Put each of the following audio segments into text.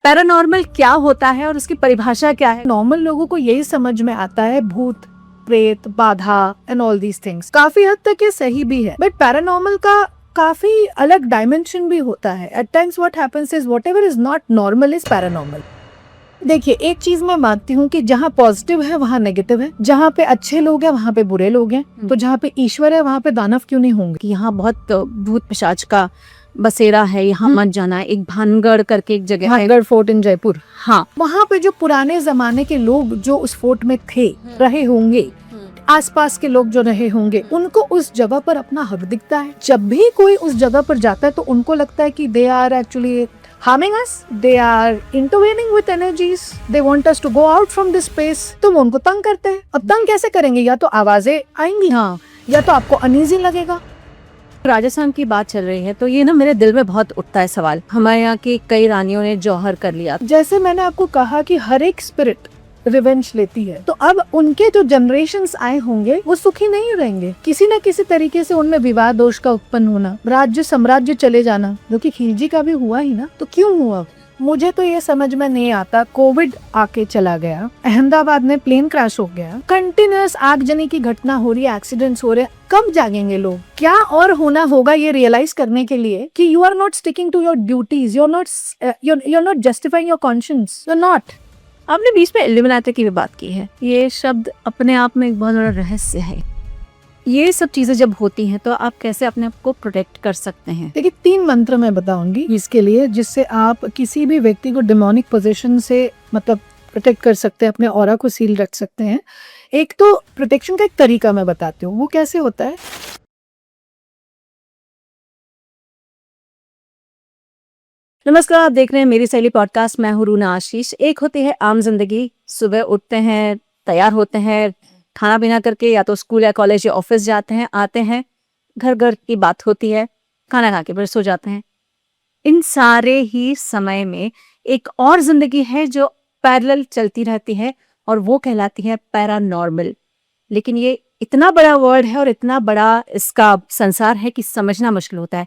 Paranormal क्या होता है और उसकी परिभाषा क्या है? नॉर्मल लोगों को यही समझ में आता है भूत, प्रेत, बाधा एंड ऑल दीज थिंग्स। काफी हद तक ये सही भी है, बट पैरानॉर्मल का काफी अलग डायमेंशन भी होता है। At times what happens is whatever is not normal is paranormal. देखिए, एक चीज मैं मानती हूँ कि जहाँ पॉजिटिव है वहाँ नेगेटिव है, जहाँ पे अच्छे लोग हैं वहाँ पे बुरे लोग हैं, तो जहाँ पे ईश्वर है वहाँ पे दानव क्यों नहीं होंगे। कि यहाँ बहुत भूत पिशाच का बसेरा है, यहाँ मत जाना। एक भानगढ़ करके एक जगह है, भानगढ़ फोर्ट इन जयपुर। हाँ, वहाँ पे जो पुराने जमाने के लोग जो उस फोर्ट में थे, रहे होंगे, आसपास के लोग जो रहे होंगे, उनको उस जगह पर अपना हक दिखता है। जब भी कोई उस जगह पर जाता है तो उनको लगता है कि they are actually harming us, they are intervening with energies, they want us to go out from this space। तो वो उनको तंग करते हैं। अब तंग कैसे करेंगे? या तो आवाजें आएंगी, हाँ, या तो आपको अनईजी लगेगा। राजस्थान की बात चल रही है तो ये ना मेरे दिल में बहुत उठता है सवाल। हमारे यहाँ की कई रानियों ने जौहर कर लिया। जैसे मैंने आपको कहा कि हर एक स्पिरिट रिवेंज लेती है, तो अब उनके जो जनरेशन्स आए होंगे वो सुखी नहीं रहेंगे। किसी न किसी तरीके से उनमें विवाह दोष का उत्पन्न होना, राज्य साम्राज्य चले जाना, जो कि खिलजी का भी हुआ ही ना। तो क्यों हुआ? मुझे तो ये समझ में नहीं आता। कोविड आके चला गया, अहमदाबाद में प्लेन क्रैश हो गया, कंटिन्यूअस आगजनी की घटना हो रही है, एक्सीडेंट्स हो रहे हैं। कब जागेंगे लोग? क्या और होना होगा ये रियलाइज करने के लिए कि you are not sticking to your duties, you are not justifying your conscience, you are not. आपने बीच में इल्यूमिनाटी की भी बात की है। ये शब्द अपने आप में एक बहुत बड़ा रहस्य है। ये सब चीजें जब होती हैं तो आप कैसे अपने आप को प्रोटेक्ट कर सकते हैं? देखिए, 3 मंत्र मैं बताऊंगी इसके लिए, जिससे आप किसी भी व्यक्ति को डिमोनिक पोजीशन से मतलब प्रोटेक्ट कर सकते हैं, अपने ऑरा को सील रख सकते हैं। एक तो प्रोटेक्शन का एक तरीका मैं बताती हूँ, वो कैसे होता है। नमस्कार, आप देख रहे हैं मेरी सहेली पॉडकास्ट। मैं हूं रूना आशीष। एक होती है आम जिंदगी, सुबह उठते हैं, तैयार होते हैं, खाना पीना करके या तो स्कूल या कॉलेज या ऑफिस जाते हैं, आते हैं, घर घर की बात होती है, खाना खा के फिर सो जाते हैं। इन सारे ही समय में एक और जिंदगी है जो पैरेलल चलती रहती है और वो कहलाती है पैरानॉर्मल। लेकिन ये इतना बड़ा वर्ड है और इतना बड़ा इसका संसार है कि समझना मुश्किल होता है।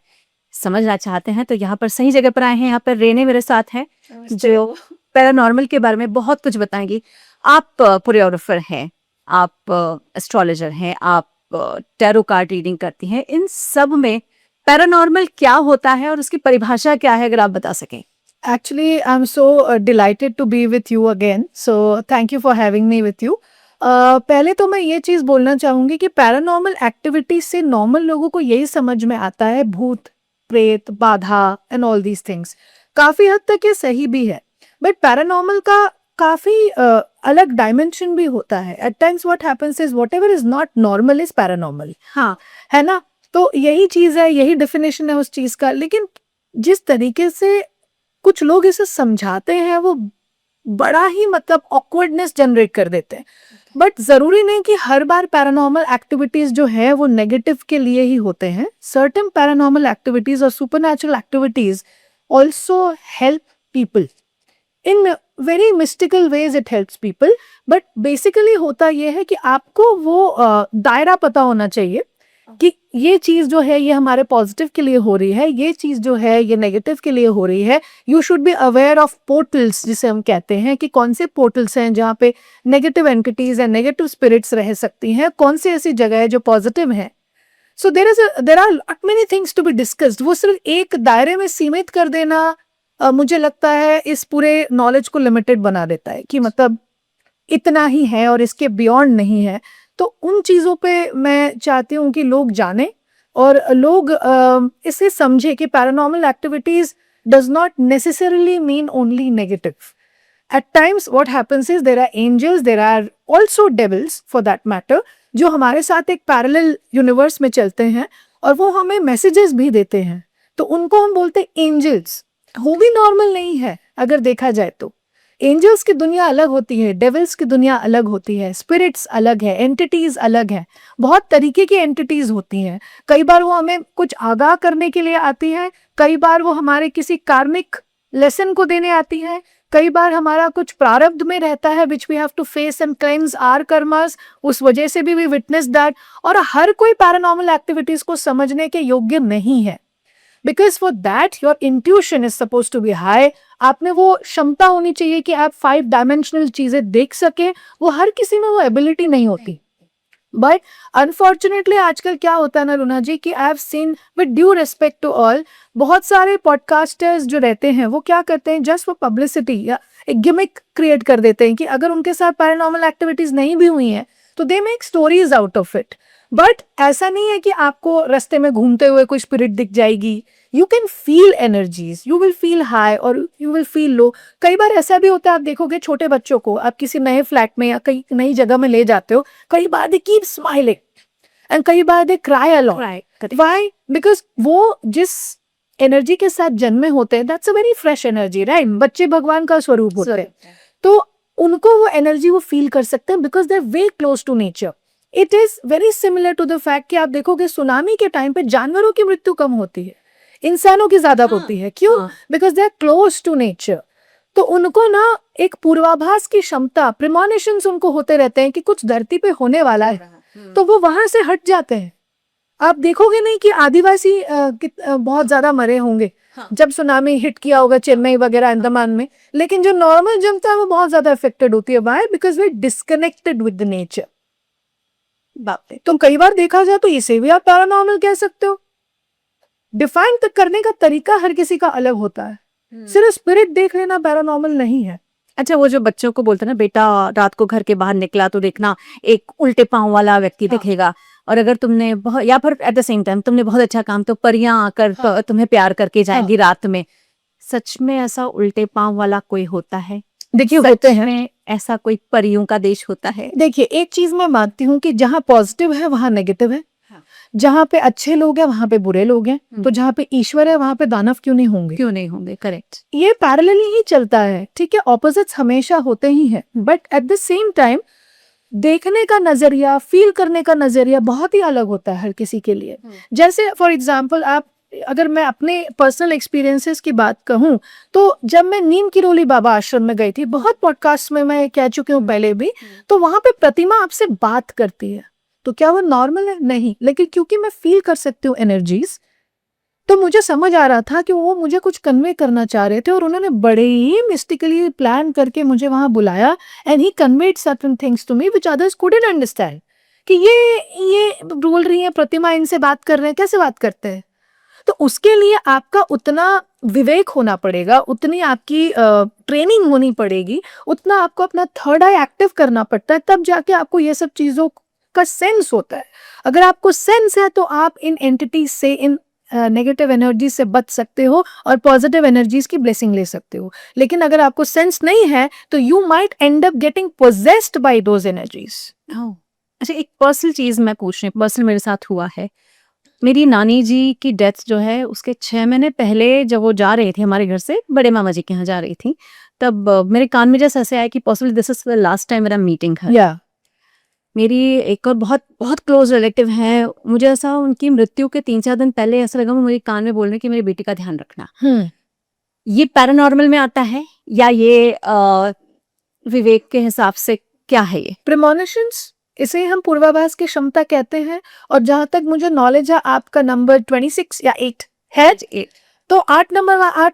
समझना चाहते हैं तो यहाँ पर सही जगह पर आए हैं। यहाँ पर रेने मेरे साथ हैं जो पैरानॉर्मल के बारे में बहुत कुछ बताएंगी। आप कोरियोग्राफर हैं, आप एस्ट्रोलॉजर हैं, आप टैरो कार्ड रीडिंग करती हैं। इन सब में पैरानॉर्मल क्या होता है और उसकी परिभाषा क्या है, अगर आप बता सकें। Actually, I'm so delighted to be with you again. So thank you for having me with you. पहले तो मैं ये चीज बोलना चाहूंगी कि पैरानॉर्मल एक्टिविटी से नॉर्मल लोगों को यही समझ में आता है भूत, प्रेत, बाधा एंड ऑल दीज थिंग्स। काफी हद तक ये सही भी है, बट पैरानॉर्मल का काफी अलग डायमेंशन भी होता है। At times what happens is whatever is not normal is paranormal. हाँ, है ना? तो यही चीज है, यही डेफिनेशन है उस चीज का। लेकिन जिस तरीके से कुछ लोग इसे समझाते हैं वो बड़ा ही मतलब ऑकवर्डनेस जनरेट कर देते हैं। बट जरूरी नहीं कि हर बार पैरानॉर्मल एक्टिविटीज जो है वो नेगेटिव के लिए ही होते हैं। सर्टेन पैरानॉर्मल एक्टिविटीज और supernatural activities also help people in very mystical ways. It helps people, but basically होता यह है कि आपको वो दायरा पता होना चाहिए कि ये चीज जो है ये हमारे पॉजिटिव के लिए हो रही है, ये चीज जो है ये नेगेटिव के लिए हो रही है। You should be aware of portals, जिसे हम कहते हैं कि कौन से पोर्टल्स हैं जहाँ पे नेगेटिव एंटिटीज या नेगेटिव स्पिरिट्स रह सकती हैं, कौन सी ऐसी जगह है जो पॉजिटिव है। So there are many things to be discussed. वो सिर्फ एक दायरे में सीमित कर देना मुझे लगता है इस पूरे नॉलेज को लिमिटेड बना देता है कि मतलब इतना ही है और इसके बियॉन्ड नहीं है। तो उन चीज़ों पे मैं चाहती हूँ कि लोग जाने और लोग इसे समझे कि paranormal activities does not necessarily mean only negative. At times what happens is there are angels, there are also devils for that matter, जो हमारे साथ एक पैरेलल यूनिवर्स में चलते हैं और वो हमें मैसेजेस भी देते हैं। तो उनको हम बोलते हैं एंजल्स। वो भी नॉर्मल नहीं है अगर देखा जाए तो। एंजल्स की दुनिया अलग होती है, डेविल्स की दुनिया अलग होती है, स्पिरिट्स अलग है, एंटिटीज अलग है। बहुत तरीके की एंटिटीज होती हैं। कई बार वो हमें कुछ आगाह करने के लिए आती है, कई बार वो हमारे किसी कार्मिक लेसन को देने आती है, कई बार हमारा कुछ प्रारब्ध में रहता है which we have to face and cleanse our karmas, उस वजह से भी वी विटनेस दैट। और हर कोई पैरानॉर्मल एक्टिविटीज को समझने के योग्य नहीं है। Because for that your intuition is suppose to be high. आपने वो क्षमता होनी चाहिए कि आप 5 डायमेंशनल चीजें देख सके, वो हर किसी में वो एबिलिटी नहीं होती। बट अनफॉर्चुनेटली आजकल क्या होता है ना रुना जी, कि I have seen with due respect to all, बहुत सारे पॉडकास्टर्स जो रहते हैं वो क्या करते हैं, जस्ट फॉर पब्लिसिटी या एक गिमिक क्रिएट कर देते हैं कि अगर उनके साथ पैरानॉर्मल एक्टिविटीज नहीं भी हुई हैं तो they make stories out of it. But ऐसा नहीं है कि आपको रास्ते में घूमते हुए कोई स्पिरिट दिख जाएगी। You can feel energies, you will feel high और यू विल फील लो। कई बार ऐसा भी होता है, आप देखोगे छोटे बच्चों को आप किसी नए फ्लैट में या कई नई जगह में ले जाते हो, कई बार दे कीप स्माइलिंग एंड कई बार they cry along. Why? Because वो जिस एनर्जी के साथ जन्मे होते हैं, that's a very fresh energy, right? बच्चे भगवान का स्वरूप होते हैं, तो उनको वो एनर्जी वो फील कर सकते हैं because they are very close to nature. It is very similar to the fact कि आप देखोगे सुनामी के टाइम पे जानवरों की मृत्यु कम होती है, इंसानों की ज्यादा होती है। क्यों? Because they are close to nature. तो उनको ना एक पूर्वाभास की क्षमता, प्रिमॉनिशंस उनको होते रहते हैं कि कुछ धरती पे होने वाला है, तो वो वहां से हट जाते हैं। आप देखोगे नहीं कि आदिवासी बहुत ज्यादा मरे होंगे जब सुनामी हिट किया होगा चेन्नई वगैरह अंडमान में, लेकिन जो नॉर्मल जनता है वो बहुत ज्यादा अफेक्टेड होती है। Why? Because way disconnected with the nature. बाप रे, तो कई बार देखा जाए तो इसे भी आप पैरानॉर्मल कह सकते हो। डिफाइन तक करने का तरीका हर किसी का अलग होता है। सिर्फ स्पिरिट देख लेना पैरानॉर्मल नहीं है। अच्छा, वो जो बच्चों को बोलते हैं ना, बेटा रात को घर के बाहर निकला तो देखना एक उल्टे पांव वाला व्यक्ति दिखेगा, और अगर तुमने बहुत, या फिर एट द सेम टाइम तुमने बहुत अच्छा काम, तो परियां आकर तुम्हें प्यार करके जाएंगी रात में। सच में ऐसा उल्टे पांव वाला कोई होता है? देखिए होते हैं, ऐसा कोई परियों का देश होता है? देखिए एक चीज मैं मानती हूँ कि जहाँ पॉजिटिव है वहाँ नेगेटिव है, जहाँ पे अच्छे लोग हैं वहां पे बुरे लोग हैं, तो जहाँ पे ईश्वर है वहां पे दानव क्यों नहीं होंगे? क्यों नहीं होंगे? करेक्ट। ये पैरेलली ही चलता है, ठीक है? ऑपोजिट्स हमेशा होते ही हैं, but at the same time देखने का नजरिया, फील करने का नजरिया बहुत ही अलग होता है हर किसी के लिए। जैसे फॉर एग्जाम्पल, आप अगर मैं अपने पर्सनल एक्सपीरियंसेस की बात कहूँ, तो जब मैं नीम किरोली बाबा आश्रम में गई थी, बहुत पॉडकास्ट में मैं कह चुकी हूँ पहले भी, तो वहां पे प्रतिमा आपसे बात करती है, तो क्या वो नॉर्मल है? नहीं, लेकिन क्योंकि मैं फील कर सकती हूँ एनर्जीज, तो मुझे समझ आ रहा था कि वो मुझे कुछ कन्वे करना चाह रहे थे, और उन्होंने बड़े ही मिस्टिकली प्लान करके मुझे वहां बुलाया and he conveyed certain things to me which others couldn't understand, कि ये बोल रही है प्रतिमा, इनसे बात कर रहे हैं, कैसे बात करते हैं? तो उसके लिए आपका उतना विवेक होना पड़ेगा, उतनी आपकी ट्रेनिंग होनी पड़ेगी, उतना आपको अपना थर्ड आई एक्टिव करना पड़ता है, तब जाके आपको ये सब चीजों का सेंस होता है। अगर आपको सेंस है तो आप इन एंटिटीज से, इन नेगेटिव एनर्जी से बच सकते हो और पॉजिटिव एनर्जीज की ब्लेसिंग ले सकते हो। लेकिन अगर आपको सेंस नहीं है तो you might and up getting possessed by those energies. अच्छा, एक पर्सनल चीज मैं पूछ रही हूँ, पर्सनल मेरे साथ हुआ है। मेरी नानी जी की डेथ जो है उसके 6 महीने पहले, जब वो जा रही थी हमारे घर से, बड़े मामा जी के यहाँ जा रही थी, तब मेरे कान में जैसे ऐसे आया कि possibly this is the last time मेरा मीटिंग है। या मेरी एक और बहुत बहुत क्लोज रिलेटिव है, मुझे ऐसा उनकी मृत्यु के 3-4 दिन पहले ऐसा लगा वो मेरे कान में बोल रहे कि मेरी बेटी का ध्यान रखना। ये पैरानॉर्मल में आता है या ये विवेक के हिसाब से क्या है? ये प्रेमोनिशंस, इसे हम पूर्वाभास की क्षमता कहते हैं। और जहां तक मुझे नॉलेज है, आपका नंबर 26 या 8 है। तो 8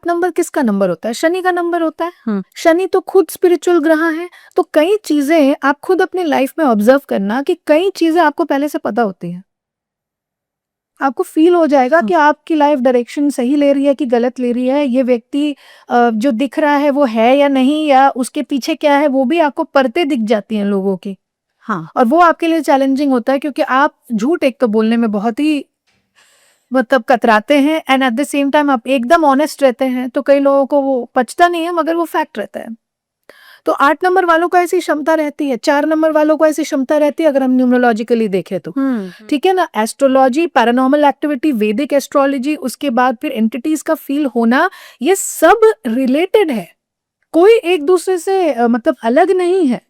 नंबर किसका नंबर होता है? शनि का नंबर होता है। शनि तो खुद स्पिरिचुअल ग्रह है, तो कई चीजें आप खुद अपनी लाइफ में ऑब्जर्व करना कि कई चीजें आपको पहले से पता होती हैं। आपको फील हो जाएगा कि आपकी लाइफ डायरेक्शन सही ले रही है कि गलत ले रही है, ये व्यक्ति जो दिख रहा है वो है या नहीं, या उसके पीछे क्या है, वो भी आपको परतें दिख जाती हैं लोगों की। हाँ, और वो आपके लिए चैलेंजिंग होता है, क्योंकि आप झूठ एक तो बोलने में बहुत ही मतलब कतराते हैं, and at the same time आप एकदम ऑनेस्ट रहते हैं, तो कई लोगों को वो पचता नहीं है, मगर वो फैक्ट रहता है। तो 8 नंबर वालों को ऐसी क्षमता रहती है, 4 नंबर वालों को ऐसी क्षमता रहती है, अगर हम न्यूमरोलॉजिकली देखें तो। ठीक है ना? एस्ट्रोलॉजी, पैरानॉर्मल एक्टिविटी, वैदिक एस्ट्रोलॉजी, उसके बाद फिर एंटिटीज का फील होना, ये सब रिलेटेड है, कोई एक दूसरे से मतलब अलग नहीं है।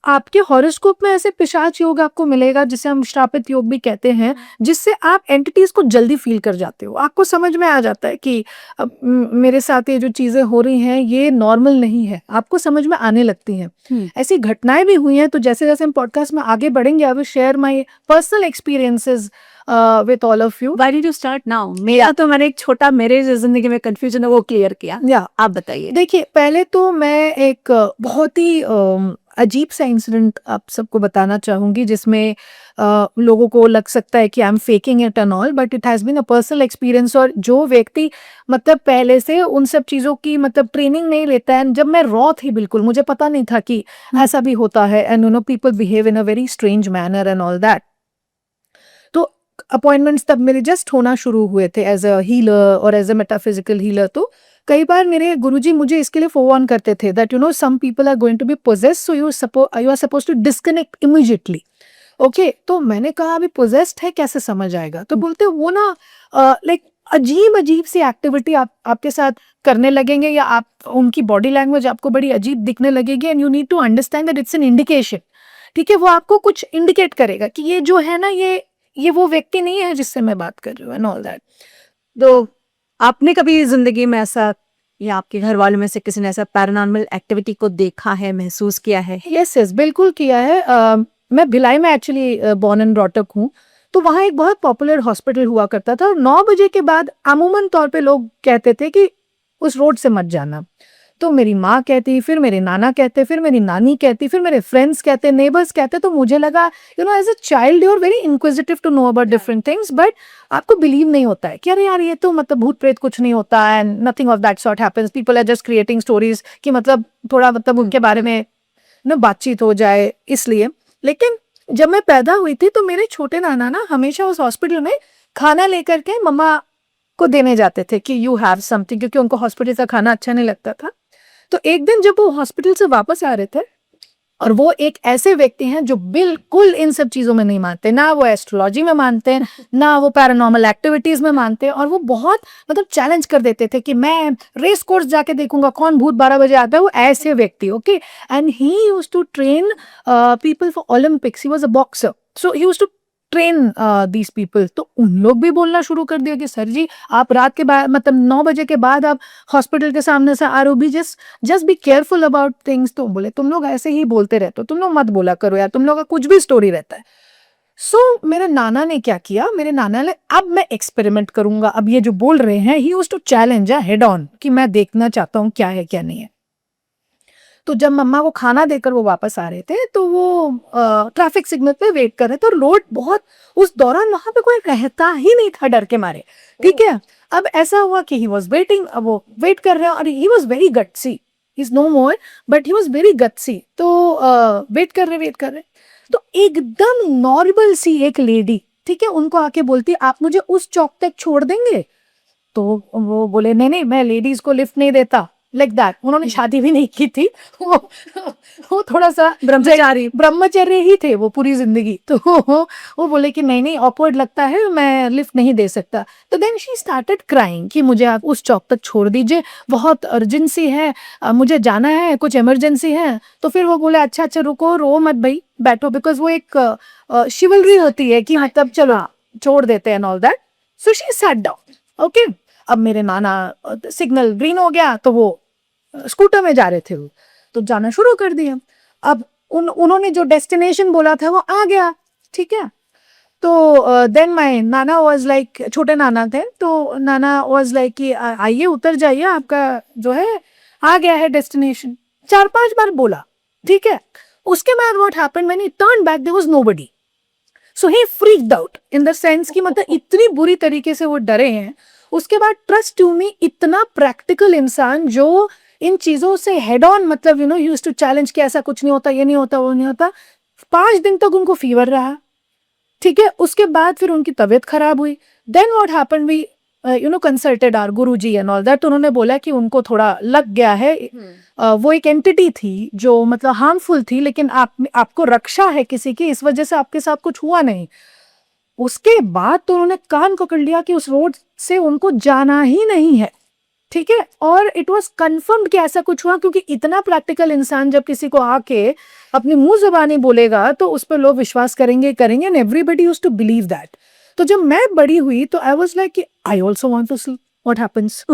आपके हॉरोस्कोप में ऐसे पिशाच योग आपको मिलेगा, जिसे हम श्रापित योग भी कहते हैं, जिससे आप एंटिटीज को जल्दी फील कर जाते हो। आपको समझ में आ जाता है कि मेरे साथ ये जो चीजें हो रही हैं ये नॉर्मल नहीं है, आपको समझ में आने लगती हैं। ऐसी घटनाएं भी हुई हैं। तो जैसे जैसे हम पॉडकास्ट में आगे बढ़ेंगे, I will share my personal experiences with all of you. Why did you start now? मेरा तो मैंने एक छोटा मेरे जिंदगी में कंफ्यूजन है वो क्लियर किया। या आप बताइए। देखिए, पहले तो मैं एक बहुत ही अजीब सा इंसिडेंट आप सबको बताना चाहूँगी, जिसमें लोगों को लग सकता है कि I am faking it and all, but it has been a personal experience. और जो व्यक्ति मतलब पहले से उन सब चीज़ों की मतलब ट्रेनिंग नहीं लेता है, जब मैं रॉ थी बिल्कुल, मुझे पता नहीं था कि ऐसा भी होता है, and you know people behave in a very strange manner and all that. तो अपॉइंटमेंट्स तब मेरे जस्ट होना शुरू हुए थे एज अ हीलर और एज अ मेटाफिजिकल हीलर। तो कई बार मेरे गुरुजी मुझे इसके लिए फोन करते थे that you know some people are going to be possessed, so you are suppose to disconnect immediately. Okay, तो मैंने कहा अभी पोजेस्ड है कैसे समझ आएगा? तो बोलते वो ना लाइक अजीब अजीब सी एक्टिविटी आपके साथ करने लगेंगे, या आप उनकी बॉडी लैंग्वेज आपको बड़ी अजीब दिखने लगेगी, and you need to understand that it's an indication. ठीक है, वो आपको कुछ इंडिकेट करेगा कि ये जो है ना, ये वो व्यक्ति नहीं है जिससे मैं बात कर रही हूँ एंड ऑल दैट। तो आपने कभी जिंदगी में ऐसा या आपके घर वालों में से किसी ने ऐसा पैरानॉर्मल एक्टिविटी को देखा है, महसूस किया है? यस यस, बिल्कुल किया है। मैं भिलाई में actually born and brought up हूँ। तो वहाँ एक बहुत पॉपुलर हॉस्पिटल हुआ करता था, और 9 बजे के बाद अमूमन तौर पे लोग कहते थे कि उस रोड से मत जाना। तो मेरी माँ कहती, फिर मेरे नाना कहते, फिर मेरी नानी कहती, फिर मेरे फ्रेंड्स कहते, नेबर्स कहते। तो मुझे लगा you know as a child you are very inquisitive to know about different things, but आपको बिलीव नहीं होता है कि अरे यार ये तो मतलब भूत प्रेत कुछ नहीं होता, and nothing of that sort happens, people are just creating stories कि मतलब थोड़ा मतलब उनके बारे में ना बातचीत हो जाए इसलिए। लेकिन जब मैं पैदा हुई थी तो मेरे छोटे नाना ना हमेशा उस हॉस्पिटल में खाना लेकर के मम्मा को देने जाते थे कि यू हैव समथिंग, क्योंकि उनको हॉस्पिटल का खाना अच्छा नहीं लगता था। तो एक दिन जब वो हॉस्पिटल से वापस आ रहे थे, और वो एक ऐसे व्यक्ति हैं जो बिल्कुल इन सब चीजों में नहीं मानते, ना वो एस्ट्रोलॉजी में मानते हैं, ना वो पैरानॉर्मल एक्टिविटीज में मानते हैं, और वो बहुत मतलब चैलेंज कर देते थे कि मैं रेस कोर्स जाके देखूंगा कौन भूत 12 बजे आता है। वो ऐसे व्यक्ति, okay, and he used to train people for Olympics, he was a boxer, so he used to train these people. तो उन लोग भी बोलना शुरू कर दिया कि सर जी आप रात के बाद मतलब 9 बजे के बाद आप हॉस्पिटल के सामने से आ रहे हो, भी just be careful about things. तो बोले तुम लोग ऐसे ही बोलते रहते हो, तुम लोग मत बोला करो यार, तुम लोग का कुछ भी स्टोरी रहता है। सो मेरे नाना ने क्या किया, मेरे नाना ने अब मैं एक्सपेरिमेंट करूंगा, अब ये जो बोल रहे हैं he used to challenge head on कि मैं देखना चाहता हूँ क्या है क्या नहीं है। तो जब मम्मा को खाना देकर वो वापस आ रहे थे, तो वो ट्रैफिक सिग्नल पे वेट कर रहे थे, और रोड बहुत उस दौरान वहां पे कोई रहता ही नहीं था डर के मारे। ठीक है, अब ऐसा हुआ कि ही वॉज वेटिंग, अब वो वेट कर रहे हैं, और he was very gutsy, is no more but he was very gutsy. तो वेट कर रहे, तो एकदम नॉर्मल सी एक लेडी, ठीक है, उनको आके बोलती आप मुझे उस चौक तक छोड़ देंगे? तो वो बोले नहीं नहीं, मैं लेडीज को लिफ्ट नहीं देता, लाइक दैट। उन्होंने शादी भी नहीं की थी, वो थोड़ा सा ब्रह्मचर्य ही थे वो पूरी जिंदगी। तो वो बोले कि नहीं नहीं ऑकवर्ड लगता है, मैं लिफ्ट नहीं दे सकता। तो देन शी स्टार्टेड क्राइंग कि मुझे आप उस चौक तक छोड़ दीजिए, बहुत अर्जेंसी है, मुझे जाना है, कुछ इमरजेंसी है। तो फिर वो बोले अच्छा अच्छा रुको, रो मत भाई, बैठो, बिकॉज वो एक शिवलरी होती है कि मतलब चलो छोड़ देते हैं all that. So she sat down, okay. अब मेरे नाना सिग्नल ग्रीन हो गया तो वो स्कूटर में जा रहे थे, वो तो जाना शुरू कर दिया। अब उन्होंने जो डेस्टिनेशन बोला था वो आ गया, ठीक है। तो then my Nana was like, छोटे नाना थे, तो नाना वाज लाइक कि आइए उतर जाइए, आपका जो है आ गया है डेस्टिनेशन। 4-5 बार बोला, ठीक है। उसके बाद what happened when he turn back, there was nobody. So he freaked out in the sense कि मतलब इतनी बुरी तरीके से वो डरे हैं। उसके बाद ट्रस्ट टू मी, इतना प्रैक्टिकल इंसान जो इन चीजों से हेड ऑन मतलब you know used to challenge कि ऐसा कुछ नहीं होता, ये नहीं होता, वो नहीं होता। 5 दिन तक उनको फीवर रहा, ठीक है। उसके बाद फिर उनकी तबीयत खराब हुई। Then what happened, we you know consulted our guruji and all that. तो उन्होंने बोला कि उनको थोड़ा लग गया है, वो एक एंटिटी थी जो मतलब हार्मफुल थी, लेकिन आपको रक्षा है किसी की, इस वजह से आपके साथ कुछ हुआ नहीं। उसके बाद तो उन्होंने कान पकड़ लिया कि उस रोड से उनको जाना ही नहीं है, ठीक है। और इट वाज कंफर्म्ड कि ऐसा कुछ हुआ, क्योंकि इतना प्रैक्टिकल इंसान जब किसी को आके अपनी मुंह ज़बानी बोलेगा तो उस पर लोग विश्वास करेंगे, and everybody used to believe that. तो जब मैं बड़ी हुई तो I was like I also want to see what happens.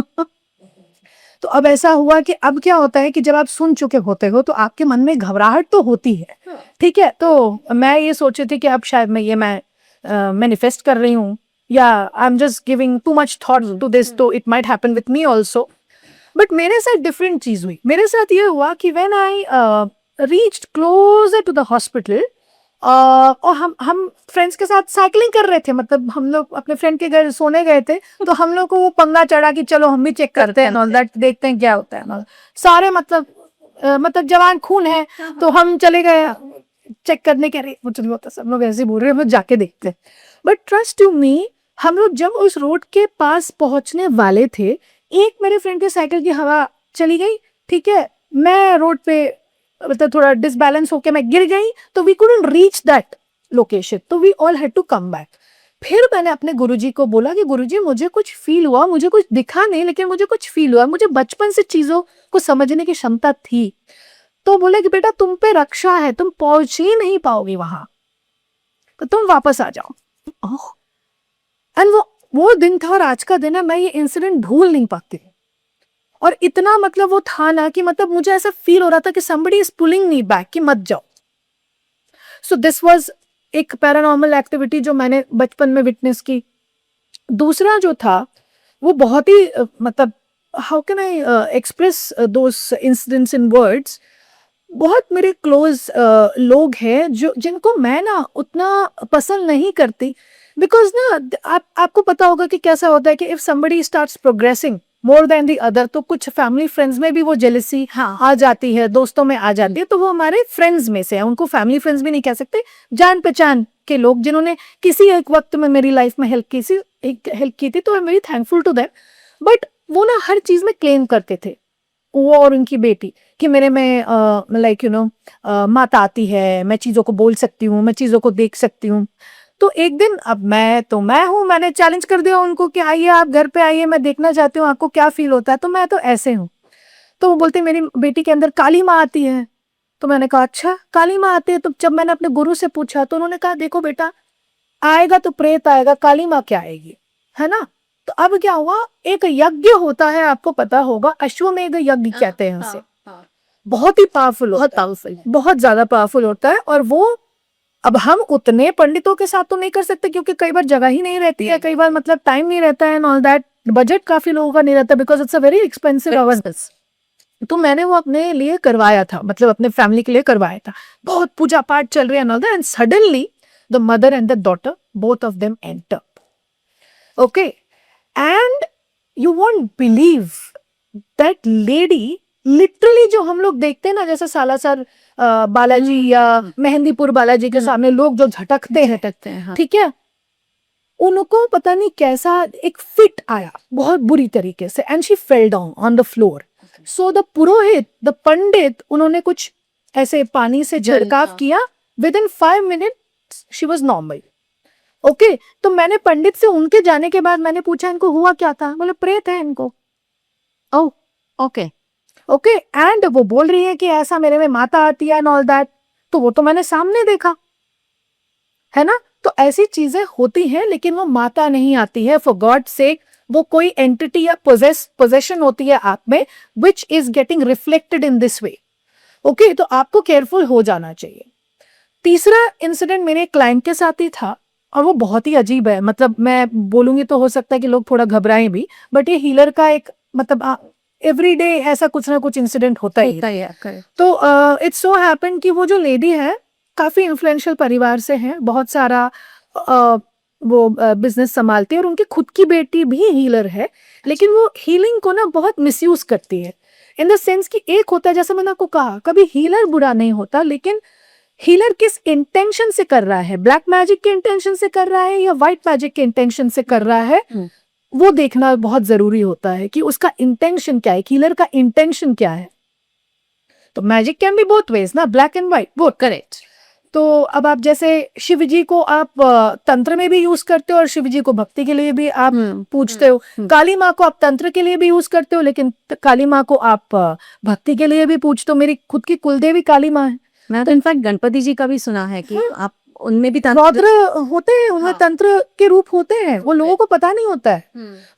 तो अब ऐसा हुआ कि अब क्या होता है कि जब आप सुन चुके होते हो तो आपके मन में घबराहट तो होती है, ठीक है। तो मैं ये सोची थी कि अब शायद मैं मैनिफेस्ट कर रही हूँ या I am just giving too much thought to this, तो it might happen with me also. But मेरे साथ डिफरेंट चीज हुई. मेरे साथ ये हुआ कि when I reached closer to the hospital, और हम फ्रेंड्स के साथ साइकिलिंग कर रहे थे. मतलब हम लोग अपने फ्रेंड के घर सोने गए थे, तो हम लोग को वो पंगा चढ़ा कि चलो हम भी चेक करते हैं ऑल दैट, देखते हैं क्या होता है. सारे मतलब जवान खून है, तो हम चले गए चेक करने के. अरे मुझे नहीं होता, सब लोग ऐसे बोल रहे हैं, हम लोग जाके देखते हैं. बट ट्रस्ट टू मी, हम लोग जब उस रोड के पास पहुंचने वाले थे, एक मेरे फ्रेंड के साइकिल की हवा चली गई. ठीक है, मैं रोड पे मतलब थोड़ा डिसबैलेंस होके मैं गिर गई, तो we couldn't reach that location, तो we all had to come back. फिर मैंने अपने गुरुजी को बोला कि गुरुजी मुझे कुछ फील हुआ, मुझे कुछ दिखा नहीं लेकिन मुझे कुछ फील हुआ, मुझे बचपन से चीजों को समझने की क्षमता थी. तो बोले कि बेटा तुम पे रक्षा है, तुम पहुंच ही नहीं पाओगी वहां, तो तुम वापस आ जाओ. एंड वो दिन था और आज का दिन है, मैं ये इंसिडेंट भूल नहीं पाती. और इतना मतलब वो था ना कि मतलब मुझे ऐसा फील हो रहा था कि somebody is pulling me back कि मत जाओ. सो दिस वाज एक पैरानॉर्मल एक्टिविटी जो मैंने बचपन में विटनेस की. दूसरा जो था वो बहुत ही मतलब how can I express those incidents in words. बहुत मेरे क्लोज लोग हैं जो जिनको मैं ना उतना पसंद नहीं करती, बिकॉज ना आपको पता होगा कि कैसा होता है कि if somebody starts progressing more than the other, तो कुछ फैमिली फ्रेंड्स में भी वो जेलसी आ जाती है, दोस्तों में आ जाती है. तो वो हमारे फ्रेंड्स में से है, उनको फैमिली फ्रेंड्स भी नहीं कह सकते, जान पहचान के लोग जिन्होंने किसी एक वक्त में मेरी लाइफ में हेल्प की थी, तो I am very thankful to that. But वो ना हर चीज में क्लेम करते थे, वो और उनकी बेटी, कि मेरे में लाइक यू नो माता आती है, मैं चीज़ों को बोल सकती हूँ, मैं चीज़ों को देख सकती हूँ. तो एक दिन, अब मैं हूँ, मैंने चैलेंज कर दिया उनको कि आइए आप घर पे आइए, मैं देखना चाहती हूँ आपको क्या फील होता है. तो मैं तो ऐसे हूँ. तो वो बोलते मेरी बेटी के अंदर काली माँ आती है. तो मैंने कहा अच्छा काली माँ आती है. तो जब मैंने अपने गुरु से पूछा तो उन्होंने कहा देखो बेटा, आएगा तो प्रेत आएगा, काली माँ क्या आएगी, है ना. तो अब क्या हुआ, एक यज्ञ होता है, आपको पता होगा, अश्वमेध यज्ञ कहते हैं उसे. बहुत ही पावरफुल, बहुत ज्यादा पावरफुल होता है. और वो अब हम उतने पंडितों के साथ तो नहीं कर सकते, क्योंकि कई बार जगह ही नहीं रहती है, कई बार मतलब टाइम नहीं रहता है एंड ऑल दैट, बजट काफी लोगों का नहीं रहता, because it's a very expensive hours. तो मैंने वो अपने लिए करवाया था, मतलब अपने फैमिली के लिए करवाया था. बहुत पूजा पाठ चल रही है and all that, and suddenly the mother and the daughter, both of them enter. Okay, and you won't believe that lady, literally जो हम लोग देखते हैं ना, जैसे सालासर बालाजी या मेहंदीपुर बालाजी के सामने लोग जो झटकते हैं, हाँ. ठीक है, उनको पता नहीं कैसा एक फिट आया बहुत बुरी तरीके से, and she fell down on the floor. So the purohit, the pandit, उन्होंने कुछ ऐसे पानी से छिड़काव किया. Within 5 minutes she was normal. Okay, तो मैंने पंडित से उनके जाने के बाद मैंने पूछा इनको हुआ क्या था. बोले प्रेत है इनको. Oh okay okay. एंड वो बोल रही है कि ऐसा मेरे में माता आती है एंड ऑल दैट. तो वो तो मैंने सामने देखा है ना. तो ऐसी चीजें होती हैं, लेकिन वो माता नहीं आती है, फॉर गॉड सेक. वो कोई एंटिटी या पोजेशन होती है आप में, which is getting reflected in this way. Okay, तो आपको केयरफुल हो जाना चाहिए. तीसरा इंसिडेंट मेरे क्लाइंट के साथ ही था, और वो बहुत ही अजीब है. मतलब मैं बोलूंगी तो हो सकता है कि लोग थोड़ा घबराएं भी, बट ये हीलर का एक मतलब एवरीडे ऐसा कुछ ना कुछ इंसिडेंट होता ही है. तो इट्स सो हैपन कि वो जो लेडी है काफी इन्फ्लुएंशियल परिवार से है, बहुत सारा वो बिजनेस संभालती है, और उनकी खुद की बेटी भी हीलर है. लेकिन वो हीलिंग को ना बहुत मिसयूज करती है, इन द सेंस कि एक होता है, जैसे मैंने आपको कहा, कभी हीलर बुरा नहीं होता, लेकिन हीलर किस इंटेंशन से कर रहा है, ब्लैक मैजिक के इंटेंशन से कर रहा है या व्हाइट मैजिक के इंटेंशन से कर रहा है, वो देखना बहुत जरूरी होता है कि उसका इंटेंशन क्या है, हीलर का इंटेंशन क्या है. तो magic can be both ways ना, black and white, both. Correct. तो अब आप जैसे शिव जी को आप तंत्र में भी यूज करते हो, और शिव जी को भक्ति के लिए भी आप पूजते हो. काली माँ को आप तंत्र के लिए भी यूज करते हो, लेकिन काली माँ को आप भक्ति के लिए भी पूजते हो. मेरी खुद की कुलदेवी काली माँ है. मैं तो इनफैक्ट गणपति जी का भी सुना है कि आप उनमें भी रौद्र होते हैं, उनमें तंत्र के रूप होते हैं, वो लोगों को पता नहीं होता है.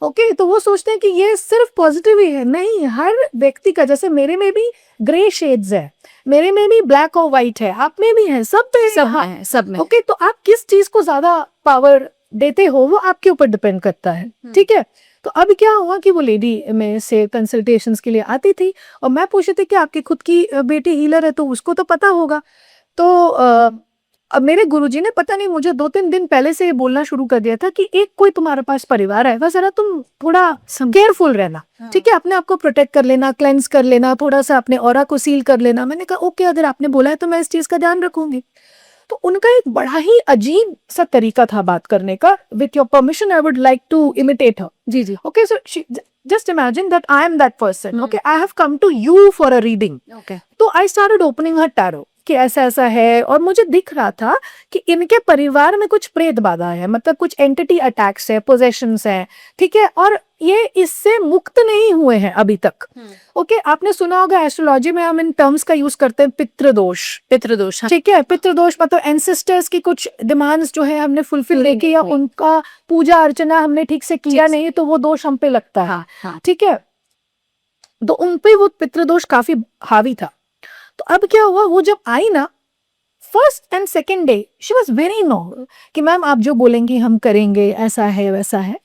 ओके, तो वो सोचते हैं कि ये सिर्फ पॉजिटिव ही है. नहीं, हर व्यक्ति का, जैसे मेरे में भी ग्रे शेड्स है, मेरे में भी ब्लैक और व्हाइट है, आप में भी है, सब पे सब है, सब में। ओके, तो आप किस चीज को ज्यादा पावर देते हो वो आपके ऊपर डिपेंड करता है, ठीक है। तो अब क्या हुआ कि वो लेडी में से कंसल्टेशंस के लिए आती थी और मैं पूछती थी कि आपकी खुद की बेटी हीलर है तो उसको तो पता होगा। तो अब मेरे गुरुजी ने पता नहीं मुझे 2-3 दिन पहले से ये बोलना शुरू कर दिया था कि एक कोई तुम्हारे पास परिवार है, बस जरा तुम थोड़ा केयरफुल रहना, ठीक है, अपने आप को प्रोटेक्ट कर लेना, क्लेंस कर लेना, थोड़ा सा अपने ऑरा को सील कर लेना। मैंने कहा ओके, अगर आपने बोला है तो मैं इस चीज का ध्यान रखूंगी। तो उनका एक बड़ा ही अजीब सा तरीका था बात करने का। With your permission I would like to imitate her. जी जी। Okay, so just imagine that I am that person. Okay, I have come to you for a reading. Okay. तो I started opening her tarot कि ऐसा ऐसा है, और मुझे दिख रहा था कि इनके परिवार में कुछ प्रेत बाधा है, मतलब कुछ एंटिटी अटैक्स है, पोजेशंस है, ठीक है, और ये इससे मुक्त नहीं हुए हैं अभी तक। ओके, आपने सुना होगा एस्ट्रोलॉजी में हम इन टर्म्स का यूज करते हैं, पितृदोष। पितृदोष, हाँ। ठीक है, पितृदोष मतलब एंसेस्टर्स की कुछ डिमांड्स जो है हमने फुलफिल पूरी नहीं की, या नहीं हुई। उनका पूजा अर्चना हमने ठीक से किया नहीं, तो वो दोष हम पे लगता है। हाँ हाँ। ठीक है, तो उन पे वो पितृदोष काफी हावी था। तो अब क्या हुआ, वो जब आई ना, first and second day she was very normal कि मैम आप जो बोलेंगी हम करेंगे, ऐसा है वैसा है।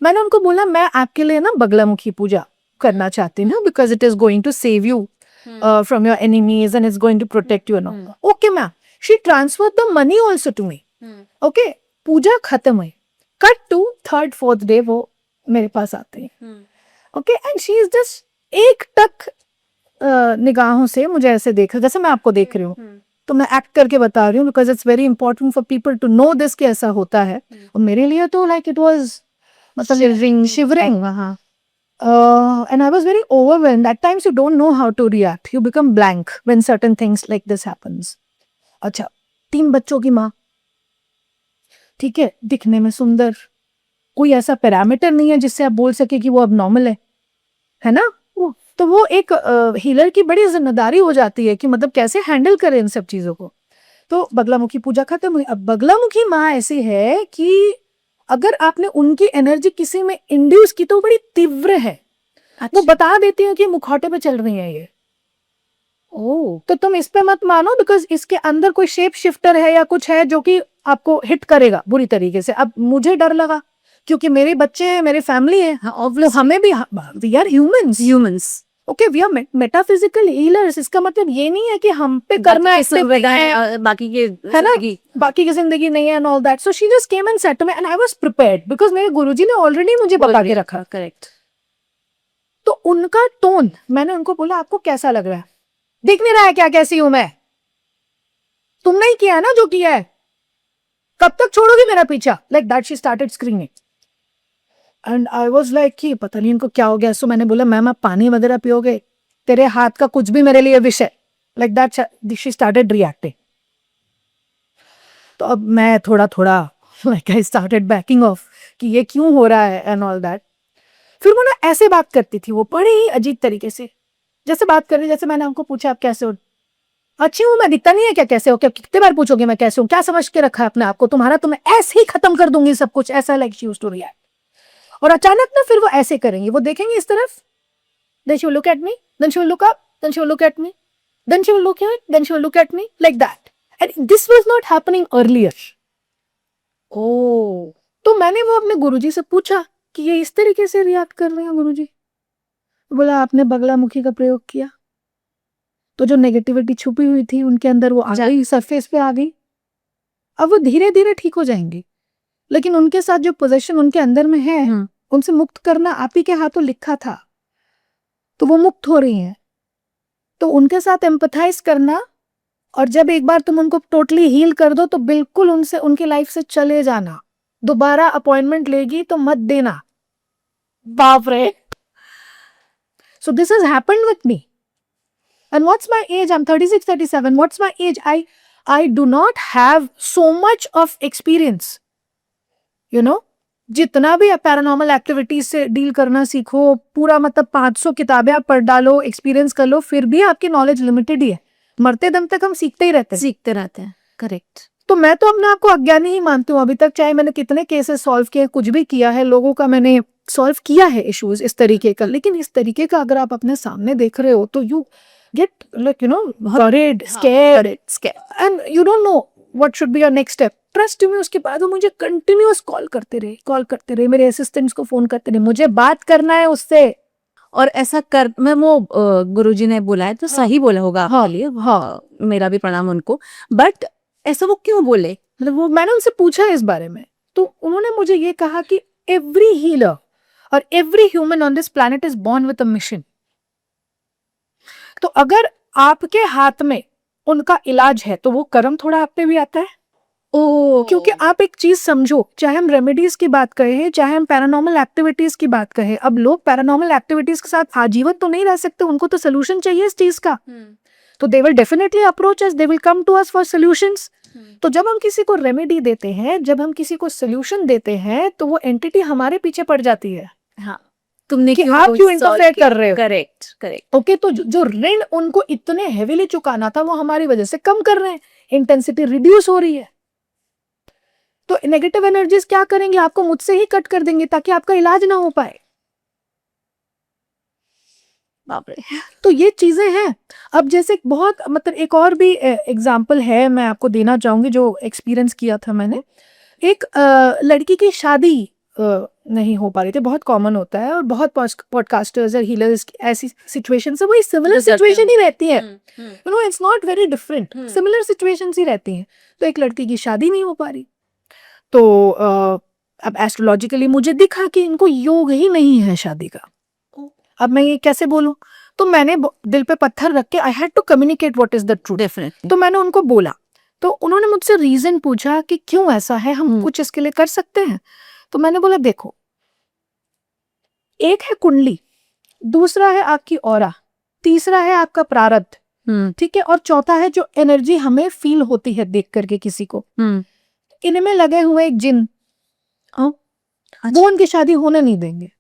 मैंने उनको बोला मैं आपके लिए ना बगलामुखी पूजा करना चाहती हूँ, because it is going to save you from your enemies and it's going to protect you and all. Okay ma'am, she transferred the money also to me. Okay, पूजा खत्म हुई, cut to 3rd 4th day वो मेरे पास आते हैं। Okay, and she is just एक टक निगाहों से मुझे ऐसे देख रही, जैसे मैं आपको देख रही हूँ, तो मैं एक्ट करके बता रही हूँ because it's very important for people to know this कि ऐसा होता है। और मेरे लिए तो लाइक इट वाज मतलब शिवरिंग। हाँ। And I was very overwhelmed. At times you don't know how to react. You become blank when certain things like this happens. अच्छा, 3 बच्चों की माँ, ठीक है, दिखने में सुंदर, कोई ऐसा पैरामीटर नहीं है जिससे आप बोल सके कि वो अब नॉर्मल है ना। तो वो एक हीलर की बड़ी जिम्मेदारी हो जाती है कि मतलब कैसे हैंडल करें इन सब चीजों को। तो बगलामुखी पूजा खत्म हुई। अब बगलामुखी माँ ऐसी है कि अगर आपने उनकी एनर्जी किसी में इंड्यूस की तो वो बड़ी तीव्र है। वो बता देती है कि मुखौटे पे चल रही है ये। तो तुम इस पे मत मानो, बिकॉज इसके अंदर कोई शेप शिफ्टर है या कुछ है जो कि आपको हिट करेगा बुरी तरीके से। अब मुझे डर लगा क्योंकि मेरे बच्चे हैं, मेरी फैमिली है, हमें भी, we are humans. Okay, we are metaphysical healers. इसका मतलब ये नहीं है कि हम पे करना है, बाकी के है ना, बाकी की जिंदगी नहीं है and all that. So she just came and said to me and I was prepared because मेरे गुरुजी ने ऑलरेडी मुझे बता के रखा। करेक्ट। तो उनका टोन, मैंने उनको बोला आपको कैसा लग रहा है, दिख नहीं रहा है क्या कैसी हूं मैं, तुमने ही किया है ना जो किया है, कब तक छोड़ोगी मेरा पीछा, like that she started screaming. And I was like कि पता नहीं इनको क्या हो गया। सो मैंने बोला मैम आप पानी वगैरह पियोगे, तेरे हाथ का कुछ भी मेरे लिए विषय, like that she started reacting. तो अब मैं थोड़ा थोड़ा like I started banking of कि ये क्यों हो रहा है एंड ऑल दैट। फिर वो ना ऐसे बात करती थी, वो बड़े ही अजीब तरीके से जैसे बात कर रही, जैसे मैंने उनको पूछा आप कैसे हो, अच्छी हूँ मैं, दिखता नहीं है क्या कैसे हो, क्या कितने बार पूछोगे मैं कैसे हूँ, क्या समझ के रखा है अपने आप को तुम्हारा, तो मैं ऐसे ही खत्म कर दूंगी सब कुछ, ऐसा like she used to react. और अचानक ना फिर वो ऐसे करेंगी, वो देखेंगे इस तरफ, then she will look at me, then she will look up, then she will look at me, then she will look at, then she will look at me like that. And this was not happening earlier. तो मैंने वो अपने गुरुजी से पूछा कि ये इस तरीके से रिएक्ट कर रहे हैं गुरुजी। बोला आपने बगलामुखी का प्रयोग किया तो जो नेगेटिविटी छुपी हुई थी उनके अंदर वो आ गई, सरफेस पे आ गई। अब वो धीरे धीरे ठीक हो जाएंगी, लेकिन उनके साथ जो पोजीशन उनके अंदर में है उनसे मुक्त करना आप ही के हाथों लिखा था, तो वो मुक्त हो रही हैं। तो उनके साथ एम्पथाइज करना, और जब एक बार तुम उनको टोटली हील कर दो तो बिल्कुल उनसे, उनकी लाइफ से चले जाना। दोबारा अपॉइंटमेंट लेगी तो मत देना। बाप रे। So this has happened with me. And what's my age? I'm 36, 37. What's my age? I do not have so much of experience. You know? जितना भी आप पैरानॉर्मल एक्टिविटीज से डील करना सीखो, पूरा मतलब 500 किताबें आप पढ़ डालो, एक्सपीरियंस कर लो, फिर भी आपकी नॉलेज लिमिटेड ही है। मरते दम तक हम सीखते ही रहते हैं। करेक्ट। तो मैं तो अपने आप को अज्ञानी ही मानती हूँ अभी तक, चाहे मैंने कितने केसेस सॉल्व किए, कुछ भी किया है, लोगों का मैंने सॉल्व किया है इश्यूज इस तरीके का, लेकिन इस तरीके का अगर आप अपने सामने देख रहे हो तो get like worried, scared, and you don't know what should be your next step. Trust में उसके बाद वो मुझे कंटिन्यूअस कॉल करते रहे, मेरे असिस्टेंट्स को फोन करते रहे, मुझे बात करना है उससे। और ऐसा कर मैं वो गुरुजी ने बोला है तो सही बोला होगा आपके लिए, हाँ मेरा भी प्रणाम उनको। बट ऐसा वो क्यों बोले? मतलब वो मैंने उनसे पूछा इस बारे में, तो उन्होंने मुझे ये कहा कि एवरी हीलर और every human on this planet is born with a mission. तो अगर आपके हाथ में उनका इलाज है तो वो कर्म थोड़ा आप पे भी आता है। क्योंकि आप एक चीज समझो, चाहे हम रेमेडीज की बात करें, चाहे हम पैरानॉर्मल एक्टिविटीज की बात करें, अब लोग पैरानॉर्मल एक्टिविटीज के साथ आजीवन तो नहीं रह सकते, उनको तो सोल्यूशन चाहिए इस चीज का। तो they will definitely approach us, they will come to us for solutions. तो जब हम किसी को रेमेडी देते हैं, जब हम किसी को सोल्यूशन देते हैं, तो वो एंटिटी हमारे पीछे पड़ जाती है। हाँ, तुमने कि आप क्यों इंटरफेयर कर रहे हो। करेक्ट। ओके, तो जो ऋण उनको इतने हेवीली चुकाना था वो हमारी वजह से कम कर रहे हैं, इंटेंसिटी रिड्यूस हो रही है। तो नेगेटिव एनर्जीज क्या करेंगे, आपको मुझसे ही कट कर देंगे ताकि आपका इलाज ना हो पाए। बाप रे। तो ये चीजें हैं। अब जैसे बहुत मतलब एक और भी एग्जांपल है, मैं आपको देना चाहूंगी जो एक्सपीरियंस किया था मैंने। एक लड़की की शादी नहीं हो पा रही थी, बहुत कॉमन होता है, और बहुत पॉडकास्टर्स और हीलर्स ऐसी सिचुएशन से वही सिमिलर सिचुएशन ही रहती है, it's not very different, similar situations ही रहती हैं। तो एक लड़की की शादी नहीं हो पा रही, तो अब एस्ट्रोलॉजिकली मुझे दिखा कि इनको योग ही नहीं है शादी का। अब मैं ये कैसे बोलूं, तो मैंने दिल पे पत्थर रख के I had to communicate what is the truth. Definitely. तो मैंने उनको बोला, तो उन्होंने मुझसे रीजन पूछा कि क्यों ऐसा है, हम कुछ इसके लिए कर सकते हैं। तो मैंने बोला देखो, एक है कुंडली, दूसरा है आपकी ऑरा, तीसरा है आपका प्रारब्ध, ठीक है, और चौथा है जो एनर्जी हमें फील होती है देख करके किसी को। इनमें लगे हुए एक जिन, वो उनकी शादी होने नहीं देंगे,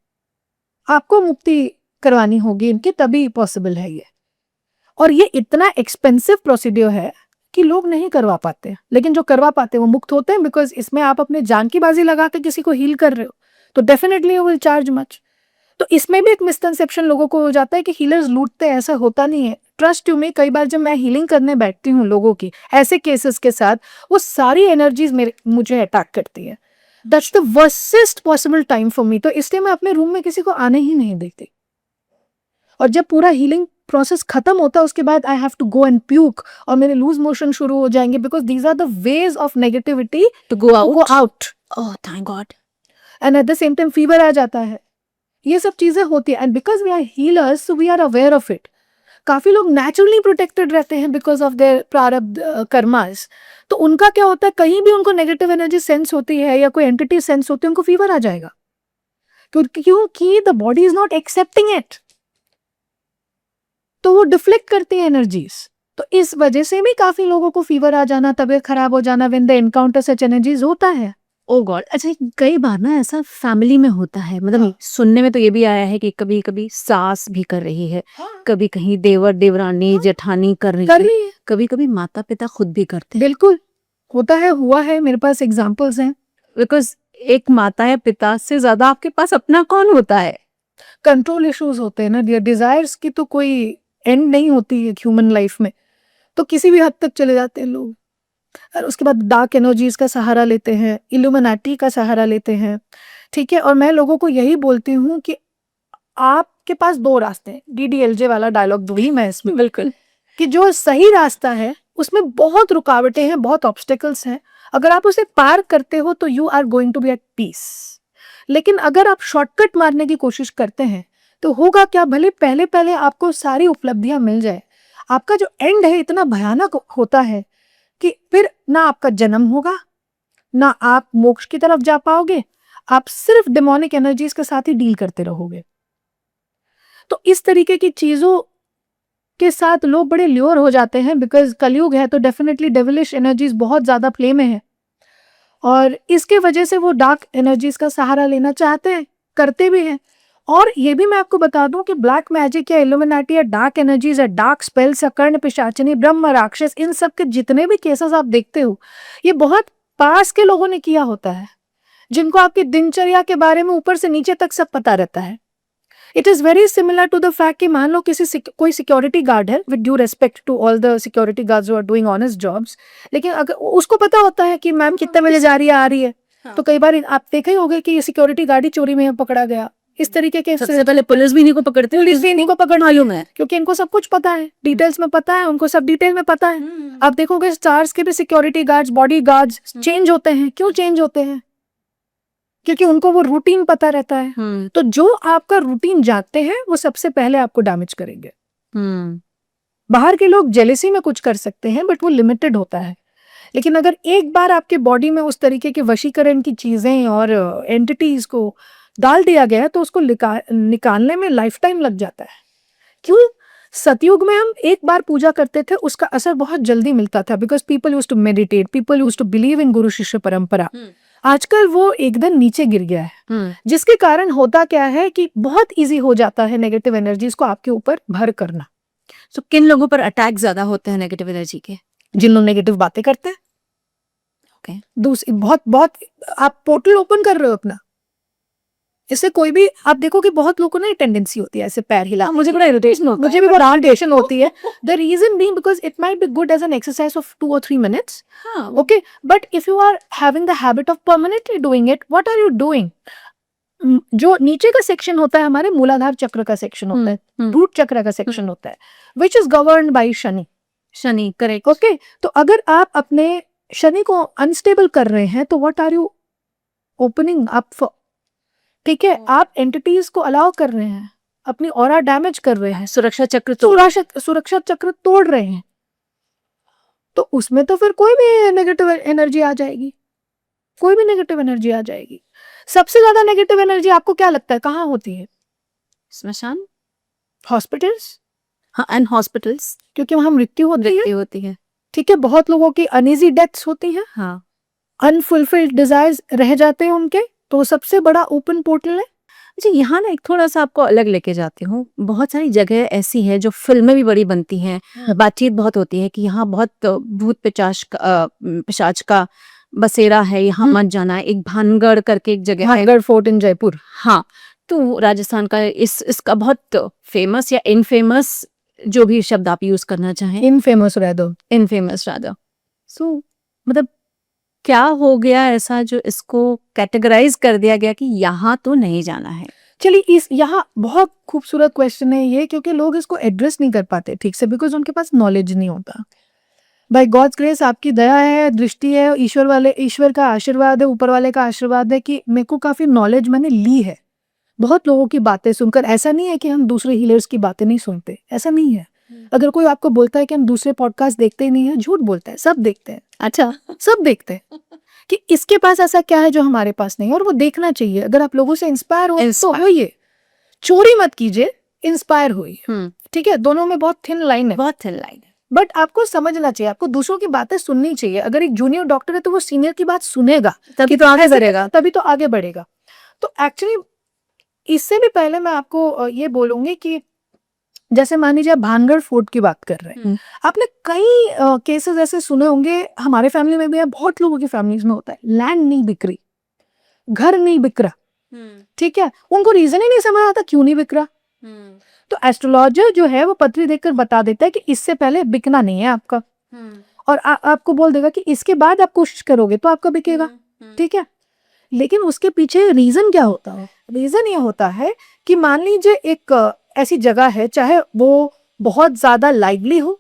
आपको मुक्ति करवानी होगी इनकी, तभी पॉसिबल है ये। और ये इतना एक्सपेंसिव प्रोसीड्योर है कि लोग नहीं करवा पाते, लेकिन जो करवा पाते हैं वो मुक्त होते हैं, बिकॉज इसमें आप अपने जान की बाजी लगा के किसी को हील कर रहे हो, तो definitely you will charge much. तो इसमें भी एक मिसकंसेप्शन लोगों को हो जाता है कि हीलर्स लूटते हैं, ऐसा होता नहीं है। ट्रस्ट यू मी, कई बार जब मैं हीलिंग करने बैठती हूँ लोगों की ऐसे केसेस के साथ, वो सारी एनर्जीज मुझे अटैक करती है। That's the worsest possible time for me. तो इसलिए मैं अपने रूम में किसी को आने ही नहीं देती, और जब पूरा हीलिंग प्रोसेस खत्म होता है उसके बाद I have to go and puke, और मेरे लूज मोशन शुरू हो जाएंगे, because these are the ways of negativity to go out. Oh thank God. And at the same time fever आ जाता है, ये सब चीजें होती है। And because we are healers, so we are aware of it. काफी लोग नेचुरली प्रोटेक्टेड रहते हैं because of their prarabdha karmas. तो उनका क्या होता है, कहीं भी उनको नेगेटिव एनर्जी सेंस होती है या कोई एंटिटी सेंस होती है, उनको फीवर आ जाएगा, क्योंकि the body is not accepting it, तो वो डिफ्लेक्ट करती है एनर्जीज। तो इस वजह से भी काफी लोगों को फीवर आ जाना, तबीयत खराब हो जाना when they encounter such energies होता है। ओ गॉड। अच्छा, कई बार ना ऐसा फैमिली में होता है, मतलब सुनने में तो ये भी आया है कि कभी कभी सास भी कर रही है, कभी कहीं देवर देवरानी जेठानी कर रही है, कभी कभी माता पिता खुद भी करते हैं। बिल्कुल होता है, हुआ है, मेरे पास एग्जांपल्स हैं। बिकॉज एक माता या पिता से ज्यादा आपके पास अपना कौन होता है। कंट्रोल इश्यूज होते हैं ना, डिजायर्स की तो कोई एंड नहीं होती है ह्यूमन लाइफ में, तो किसी भी हद तक चले जाते हैं लोग। और उसके बाद डार्क एनर्जीज का सहारा लेते हैं, इल्यूमिनाटी का सहारा लेते हैं, ठीक है। और मैं लोगों को यही बोलती हूँ कि आपके पास दो रास्ते हैं, DDLJ वाला डायलॉग दूंगी मैं इसमें, बिल्कुल, कि जो सही रास्ता है उसमें बहुत रुकावटें हैं, बहुत ऑब्स्टेकल्स हैं, अगर आप उसे पार करते हो तो you are going to be at peace. लेकिन अगर आप शॉर्टकट मारने की कोशिश करते हैं तो होगा क्या, भले पहले पहले आपको सारी उपलब्धियां मिल जाए, आपका जो एंड है इतना भयानक होता है कि फिर ना आपका जन्म होगा, ना आप मोक्ष की तरफ जा पाओगे, आप सिर्फ डेमोनिक एनर्जीज के साथ ही डील करते रहोगे। तो इस तरीके की चीजों के साथ लोग बड़े ल्योर हो जाते हैं, बिकॉज कलयुग है तो डेफिनेटली डेविलिश एनर्जीज बहुत ज्यादा प्ले में है, और इसके वजह से वो डार्क एनर्जीज का सहारा लेना चाहते हैं, करते भी हैं। और ये भी मैं आपको बता दूं कि ब्लैक मैजिक या इल्यूमिनाटी या डार्क एनर्जीज या डार्क स्पेल्स या कर्ण पिशाचिनी ब्रह्म राक्षस, इन सब के जितने भी केसेस आप देखते हो, ये बहुत पास के लोगों ने किया होता है, जिनको आपकी दिनचर्या के बारे में ऊपर से नीचे तक सब पता रहता है। It is very similar to the fact कि मान लो कोई सिक्योरिटी गार्ड है, with due respect to all the security guards who are doing honest jobs, लेकिन अगर उसको पता होता है कि मैम कितने बजे जा रही है, आ रही है, तो कई बार आप देखे ही होंगे कि ये सिक्योरिटी गार्ड ही चोरी में पकड़ा गया, इस तरीके के सबसे पहले पुलिस भी इन्हीं को पकड़ते हैं, पुलिस भी इन्हीं को पकड़ना, मालूम है। क्योंकि इनको सब कुछ पता है, डिटेल्स में पता है, उनको सब डिटेल में पता है। आप देखोगे स्टार्स के भी security guards, body guards change होते हैं। क्यों चेंज होते हैं? क्योंकि उनको वो रूटीन पता रहता है। तो जो आपका रूटीन जानते हैं वो सबसे पहले आपको डैमेज करेंगे। बाहर के लोग जेलेसी में कुछ कर सकते हैं, बट वो लिमिटेड होता है। लेकिन अगर एक बार आपके बॉडी में उस तरीके के वशीकरण की चीजें और एंटिटीज को डाल दिया गया तो उसको निकालने में लाइफ टाइम लग जाता है। क्यों? सतयुग में हम एक बार पूजा करते थे, उसका असर बहुत जल्दी मिलता था, because people used to meditate, people used to believe in guru shishya परंपरा। आजकल वो एकदम नीचे गिर गया है, जिसके कारण होता क्या है कि बहुत इजी हो जाता है नेगेटिव एनर्जीज को आपके ऊपर भर करना। तो किन लोगों पर अटैक ज्यादा होते हैं नेगेटिव एनर्जी के? जिन लोग नेगेटिव बातें करते हैं। ओके। दूसरी बहुत आप पोर्टल ओपन कर रहे हो अपना, इससे कोई भी आप देखो कि बहुत लोगों को ना टेंडेंसी होती है ऐसे पैर हिला, मुझे बड़ा इरिटेशन होता है, मुझे भी बहुत इरिटेशन होती है। The reason being because it might be good as an exercise of 2 or 3 minutes, okay, but if you are having the habit of permanently doing it, what are you doing? जो नीचे का section होता है हमारे मूलाधार चक्र का section होता है, रूट चक्र का सेक्शन होता है, which is governed bye Shani. Shani, correct. Okay, तो अगर आप अपने शनि को अनस्टेबल कर रहे हैं तो what are you opening up for? ठीक है, आप एंटिटीज को अलाउ कर रहे हैं, अपनी ऑरा डैमेज कर रहे हैं, सुरक्षा चक्र सुरक्षा चक्र तोड़ रहे हैं। तो उसमें तो फिर कोई भी नेगेटिव एनर्जी आ जाएगी, कोई भी नेगेटिव एनर्जी आ जाएगी। सबसे ज्यादा नेगेटिव एनर्जी आपको क्या लगता है कहाँ होती है? स्मशान, हॉस्पिटल्स। हाँ, एंड हॉस्पिटल्स, क्योंकि वहां मृत्यु होती है। ठीक है, बहुत लोगों की अनईजी डेथ्स होती हैं, हाँ, अनफुलफिल्ड डिजायर्स रह जाते हैं उनके, तो सबसे बड़ा ओपन पोर्टल है। जी, यहाँ ना एक थोड़ा सा आपको अलग लेके जाती हूँ। बहुत सारी जगह ऐसी हैं जो फिल्में भी बड़ी बनती हैं, बातचीत बहुत होती है कि यहाँ बहुत भूत पिशाच का बसेरा है, यहाँ मत जाना। एक भानगढ़ करके एक जगह है, भानगढ़ फोर्ट इन जयपुर। हाँ, तो राजस्थान का इसका बहुत फेमस या इनफेमस, जो भी शब्द आप यूज करना चाहें, इनफेमस रादर। सो मतलब क्या हो गया ऐसा जो इसको कैटेगराइज कर दिया गया कि यहाँ तो नहीं जाना है? चलिए, यहाँ बहुत खूबसूरत क्वेश्चन है ये, क्योंकि लोग इसको एड्रेस नहीं कर पाते ठीक से, बिकॉज उनके पास नॉलेज नहीं होता। बाय गॉड्स ग्रेस आपकी दया है, दृष्टि है, ईश्वर का आशीर्वाद है, ऊपर वाले का आशीर्वाद है कि मेरे को काफी नॉलेज मैंने ली है बहुत लोगों की बातें सुनकर। ऐसा नहीं है कि हम दूसरे हीलर्स की बातें नहीं सुनते, ऐसा नहीं है। अगर कोई आपको बोलता है कि हम दूसरे पॉडकास्ट देखते ही नहीं है, झूठ बोलता है, सब देखते हैं। अच्छा, सब देखते हैं कि इसके पास ऐसा क्या है जो हमारे पास नहीं है, और वो देखना चाहिए। अगर आप लोगों से इंस्पायर हो तो होइए, चोरी मत कीजिए, इंस्पायर होइए। ठीक है, दोनों में बहुत थिन लाइन है, बहुत थिन लाइन है। बट आपको समझना चाहिए, आपको दूसरों की बातें सुननी चाहिए। अगर एक जूनियर डॉक्टर है तो वो सीनियर की बात सुनेगा, तभी तो आगे बढ़ेगा, तभी तो आगे बढ़ेगा। तो एक्चुअली इससे भी पहले मैं आपको ये बोलूंगी कि जैसे मान लीजिए आप भानगढ़ फोर्ट की बात कर रहे हैं, आपने कई केसेस ऐसे सुने होंगे, हमारे फैमिली में भी है, बहुत लोगों की फैमिलीज में होता है, लैंड नहीं बिक रही, घर नहीं बिक रहा। ठीक है, उनको रीजन ही नहीं समझ आता क्यों नहीं बिक रहा। तो एस्ट्रोलॉजर जो है वो पत्री देखकर बता देता है कि इससे पहले बिकना नहीं है आपका, और आपको बोल देगा कि इसके बाद आप कोशिश करोगे तो आपका बिकेगा। ठीक है, लेकिन उसके पीछे रीजन क्या होता है? रीजन ये होता है कि मान लीजिए एक ऐसी जगह है, चाहे वो बहुत ज्यादा लाइवली हो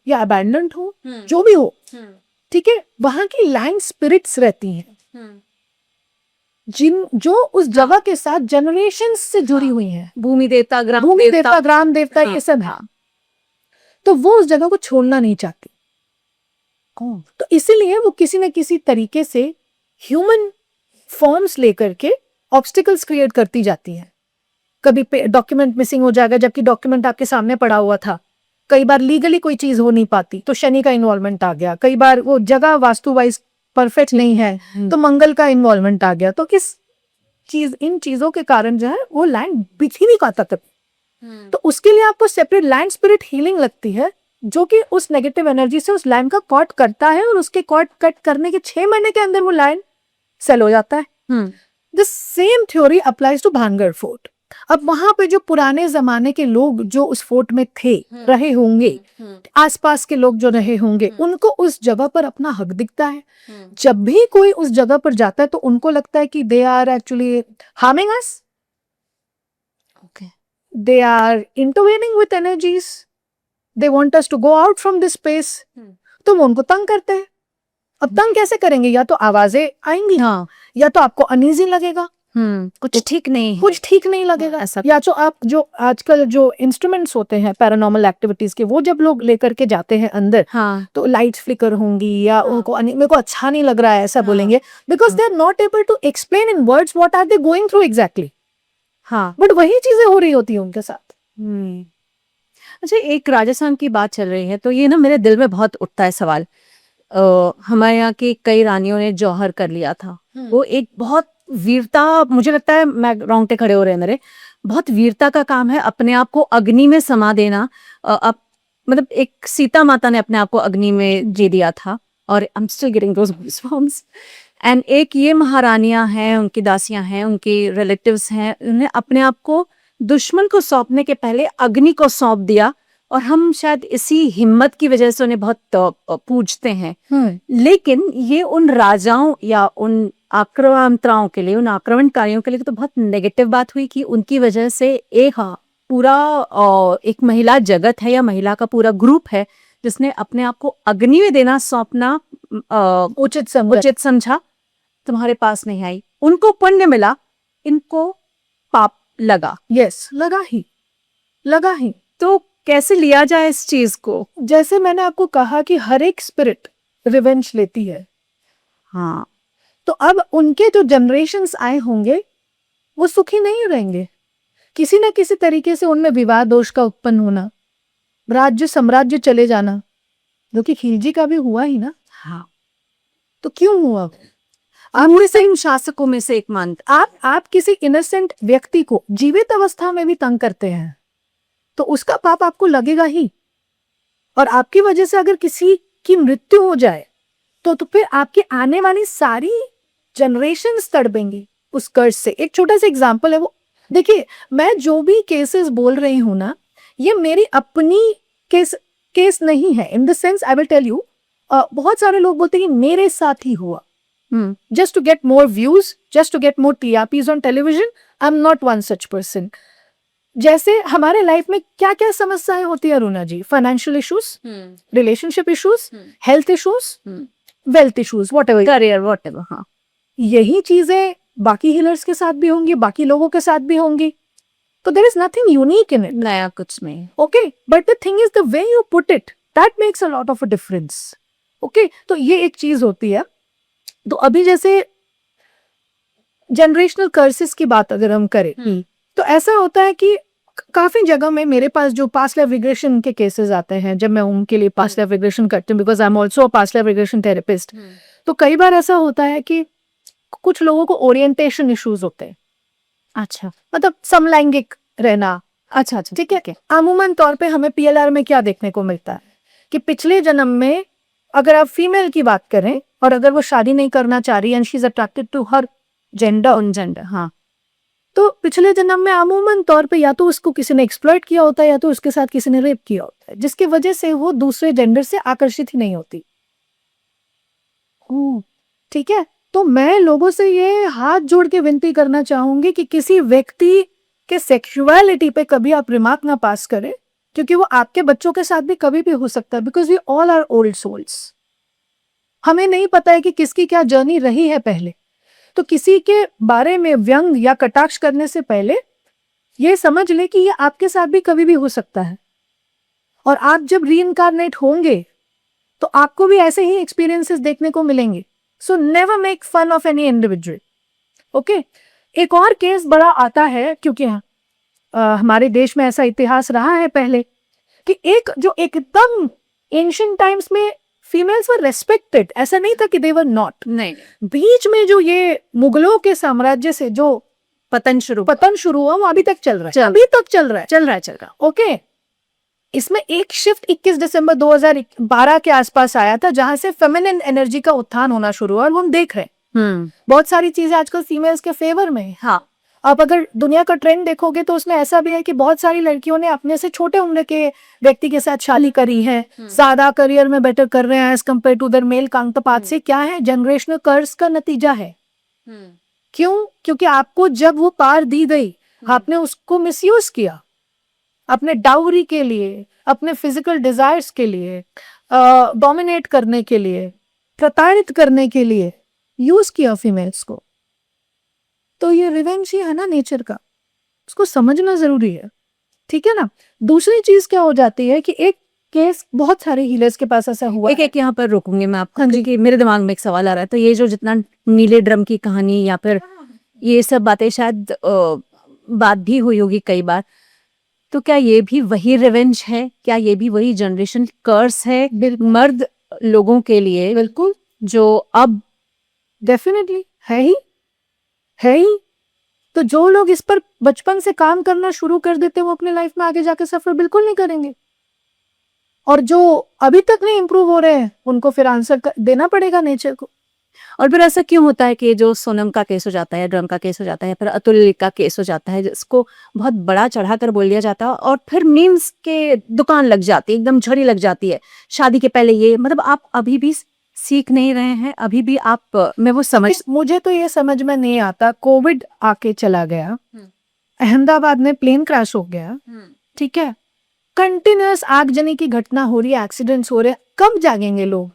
या अबैंडन्ड हो, जो भी हो, ठीक है, वहां की लैंड स्पिरिट्स रहती हैं जो उस जगह के साथ जनरेशन से जुड़ी हुई हैं। भूमि देवता, ग्राम देवता, ये सब है। तो वो उस जगह को छोड़ना नहीं चाहती, तो इसीलिए वो किसी न किसी तरीके से ह्यूमन फॉर्म्स लेकर के ऑब्स्टिकल्स क्रिएट करती जाती हैं। कभी डॉक्यूमेंट मिसिंग हो जाएगा जबकि डॉक्यूमेंट आपके सामने पड़ा हुआ था, कई बार लीगली कोई चीज हो नहीं पाती तो शनि का इन्वॉल्वमेंट आ गया, कई बार वो जगह वास्तु वाइज परफेक्ट नहीं है तो मंगल का इन्वॉल्वमेंट आ गया। तो इन चीजों के कारण जो है वो लैंड बिक ही नहीं पाता कभी। तो उसके लिए आपको सेपरेट लैंड स्पिरिट हीलिंग लगती है, जो कि उस नेगेटिव एनर्जी से उस लैंड का कॉट करता है, और उसके कॉट कट करने के 6 महीने के अंदर वो लैंड सेल हो जाता है। The same theory applies to Bhangarh fort. अब वहां पे जो पुराने जमाने के लोग जो उस फोर्ट में थे, रहे होंगे, आसपास के लोग जो रहे होंगे, उनको उस जगह पर अपना हक दिखता है। जब भी कोई उस जगह पर जाता है तो उनको लगता है कि they are actually harming us, they are intervening with energies, they want us to go out from this space. तो वो उनको तंग करते हैं। अब तंग कैसे करेंगे? या तो आवाजें आएंगी, हाँ, या तो आपको अनईजी लगेगा, कुछ ठीक नहीं है। कुछ ठीक नहीं लगेगा ऐसा। या तो आप जो आजकल जो इंस्ट्रूमेंट्स होते हैं पैरानॉर्मल एक्टिविटीज के, वो जब लोग लेकर के जाते हैं अंदर, हाँ, तो लाइट्स फ्लिकर होंगी या उनको मेरे को अच्छा नहीं लग रहा है ऐसा बोलेंगे, because they are not able to explain in words what are they going through exactly. हाँ। बट वही चीजें हो रही होती है उनके साथ। अच्छा, एक राजस्थान की बात चल रही है तो ये ना मेरे दिल में बहुत उठता है सवाल। हमारे यहाँ की कई रानियों ने जौहर कर लिया था। वो एक बहुत वीरता, मुझे लगता है, मैं रोंगटे खड़े हो रहे हैं मेरे, बहुत वीरता का काम है अपने आप को अग्नि में समा देना। अब मतलब एक सीता माता ने अपने आप को अग्नि में दे दिया था, और I am still getting those goosebumps. And एक ये महारानियां हैं, उनकी दासियां हैं, उनके रिलेटिव्स हैं, उन्हें अपने आप को दुश्मन को सौंपने के पहले अग्नि को सौंप दिया, और हम शायद इसी हिम्मत की वजह से उन्हें बहुत पूजते हैं। लेकिन ये उन राजाओं या उन आक्रांताओं के लिए, उन आक्रमणकारियों के लिए तो बहुत नेगेटिव बात हुई कि उनकी वजह से एक पूरा एक महिला जगत है या महिला का पूरा ग्रुप है जिसने अपने आप को अग्नि में देना सौंपना उचित समझा। तुम्हारे पास नहीं आई, उनको पुण्य मिला, इनको पाप लगा। यस, लगा ही। तो कैसे लिया जाए इस चीज को? जैसे मैंने आपको कहा कि हर एक स्पिरिट रिवेंज लेती है। हाँ, तो अब उनके जो जनरेशन्स आए होंगे वो सुखी नहीं रहेंगे। किसी ना किसी तरीके से उनमें विवाह दोष का उत्पन्न होना, राज्य साम्राज्य चले जाना, जो कि खिलजी का भी हुआ ही ना। हाँ। तो क्यों हुआ? आप शासकों में से एक मानते, आप किसी इनोसेंट व्यक्ति को जीवित अवस्था में भी तंग करते हैं तो उसका पाप आपको लगेगा ही। और आपकी वजह से अगर किसी की मृत्यु हो जाए तो फिर आपकी आने वाली सारी जनरेशन्स तड़पेंगी उस कर्ज से। एक छोटा सा एग्जांपल है वो, देखिए, मैं जो भी केसेस बोल रही हूं ना, ये मेरी अपनी केस नहीं है। In the sense I will tell you, बहुत सारे लोग बोलते हैं कि मेरे साथ ही हुआ, just to get more views, just to get more TRPs on television. I'm not one such person. जैसे हमारे लाइफ में क्या क्या समस्याएं होती है Runa ji, financial issues, relationship issues, health issues, wealth issues, whatever, career, whatever. हाँ, यही चीजें बाकी हीलर्स के साथ भी होंगी, बाकी लोगों के साथ भी होंगी। तो there is nothing unique in it, नया कुछ नहीं। Okay, but the thing is the way you put it, that makes a lot of a difference. Okay, तो ये एक चीज होती है। तो अभी जैसे जनरेशनल कर्सेस की बात अगर हम करें, तो ऐसा होता है कि काफी जगह में मेरे पास जो पास्ट लाइफ रिग्रेशन के केसेस आते हैं, जब मैं उनके लिए पास्ट लाइफ रिग्रेशन करती हूँ, because I am also a past life regression therapist, तो कई बार ऐसा होता है कि कुछ लोगों को ओरिएंटेशन इश्यूज होते हैं। अच्छा, मतलब समलैंगिक रहना। अच्छा, ठीक है। अमूमन तौर पे हमें PLR में क्या देखने को मिलता है कि पिछले जन्म में अगर आप फीमेल की बात करें और अगर वो शादी नहीं करना चाह रही and she is attracted to her gender, हाँ, तो पिछले जन्म में अमूमन तौर पे या तो उसको किसी ने एक्सप्लॉइट किया होता है या तो उसके साथ किसी ने रेप किया होता है, जिसकी वजह से वो दूसरे जेंडर से आकर्षित ही नहीं होती। ठीक है। तो मैं लोगों से ये हाथ जोड़ के विनती करना चाहूंगी कि किसी व्यक्ति के सेक्सुअलिटी पे कभी आप रिमार्क ना पास करें, क्योंकि वो आपके बच्चों के साथ भी कभी भी हो सकता है, because we all are old souls. हमें नहीं पता है कि किसकी क्या जर्नी रही है पहले। तो किसी के बारे में व्यंग या कटाक्ष करने से पहले ये समझ ले कि ये आपके साथ भी कभी भी हो सकता है, और आप जब रीइंकार्नेट होंगे तो आपको भी ऐसे ही एक्सपीरियंसेस देखने को मिलेंगे। So never make fun of any individual. Okay, एक और केस बड़ा आता है, क्योंकि हमारे देश में ऐसा इतिहास रहा है पहले कि एक जो एकदम एंशिएंट टाइम्स में फीमेल्स वर रेस्पेक्टेड, ऐसा नहीं था कि दे वर नॉट। नहीं, बीच में जो ये मुगलों के साम्राज्य से जो पतन शुरू हुआ वो अभी तक चल रहा है, चल रहा। ओके, इसमें एक शिफ्ट 21 दिसंबर 2012 के आसपास आया था, जहां से फेमिनिन एनर्जी का उत्थान होना शुरू हुआ, और वो हम देख रहे हैं बहुत सारी चीजें आजकल फीमेल्स के फेवर में है। हाँ, आप अगर दुनिया का ट्रेंड देखोगे तो उसमें ऐसा भी है कि बहुत सारी लड़कियों ने अपने से छोटे उम्र के व्यक्ति के साथ शादी करी है, ज्यादा करियर में बेटर कर रहे हैं as compare to their male counterpart से। क्या है? जनरेशनल कर्स का नतीजा है। क्यों? क्योंकि आपको जब वो पार दी गई, आपने उसको मिसयूज किया अपने डाउरी के लिए, अपने फिजिकल डिजायर्स के लिए, डोमिनेट करने के लिए, प्रताड़ित करने के लिए यूज किया फीमेल्स को। तो ये रिवेंज ही है ना नेचर का, उसको समझना जरूरी है, ठीक है ना। दूसरी चीज क्या हो जाती है कि एक केस बहुत सारे हीलर्स के पास ऐसा हुआ। एक यहाँ पर रोकूंगी मैं आपको, हाँ जी। क्योंकि मेरे दिमाग में एक सवाल आ रहा है। तो ये जो जितना नीले ड्रम की कहानी या फिर ये सब बातें शायद बात भी हुई होगी कई बार, तो क्या ये भी वही रिवेंज है? क्या ये भी वही जनरेशन कर्स है मर्द लोगों के लिए? बिल्कुल, जो अब डेफिनेटली है ही, है ही। तो जो लोग इस पर बचपन से काम करना शुरू कर देते हैं वो अपने लाइफ में आगे जाके सफर बिल्कुल नहीं करेंगे। और जो अभी तक नहीं इम्प्रूव हो रहे हैं उनको फिर आंसर देना पड़ेगा नेचर को। और फिर ऐसा क्यों होता है कि जो सोनम का केस हो जाता है, ड्रम का केस हो जाता है, फिर अतुल का केस हो जाता है, जिसको बहुत बड़ा चढ़ाकर बोल दिया जाता है और फिर मीम्स के दुकान लग जाती है, एकदम झड़ी लग जाती है शादी के पहले। ये मतलब आप अभी भी सीख नहीं रहे हैं? अभी भी आप मैं वो समझ मुझे तो ये समझ में नहीं आता, कोविड आके चला गया, अहमदाबाद में प्लेन क्रैश हो गया, ठीक है, कंटिन्यूअस आगजनी की घटना हो रही है, एक्सीडेंट्स हो रहे हैं, कब जागेंगे लोग?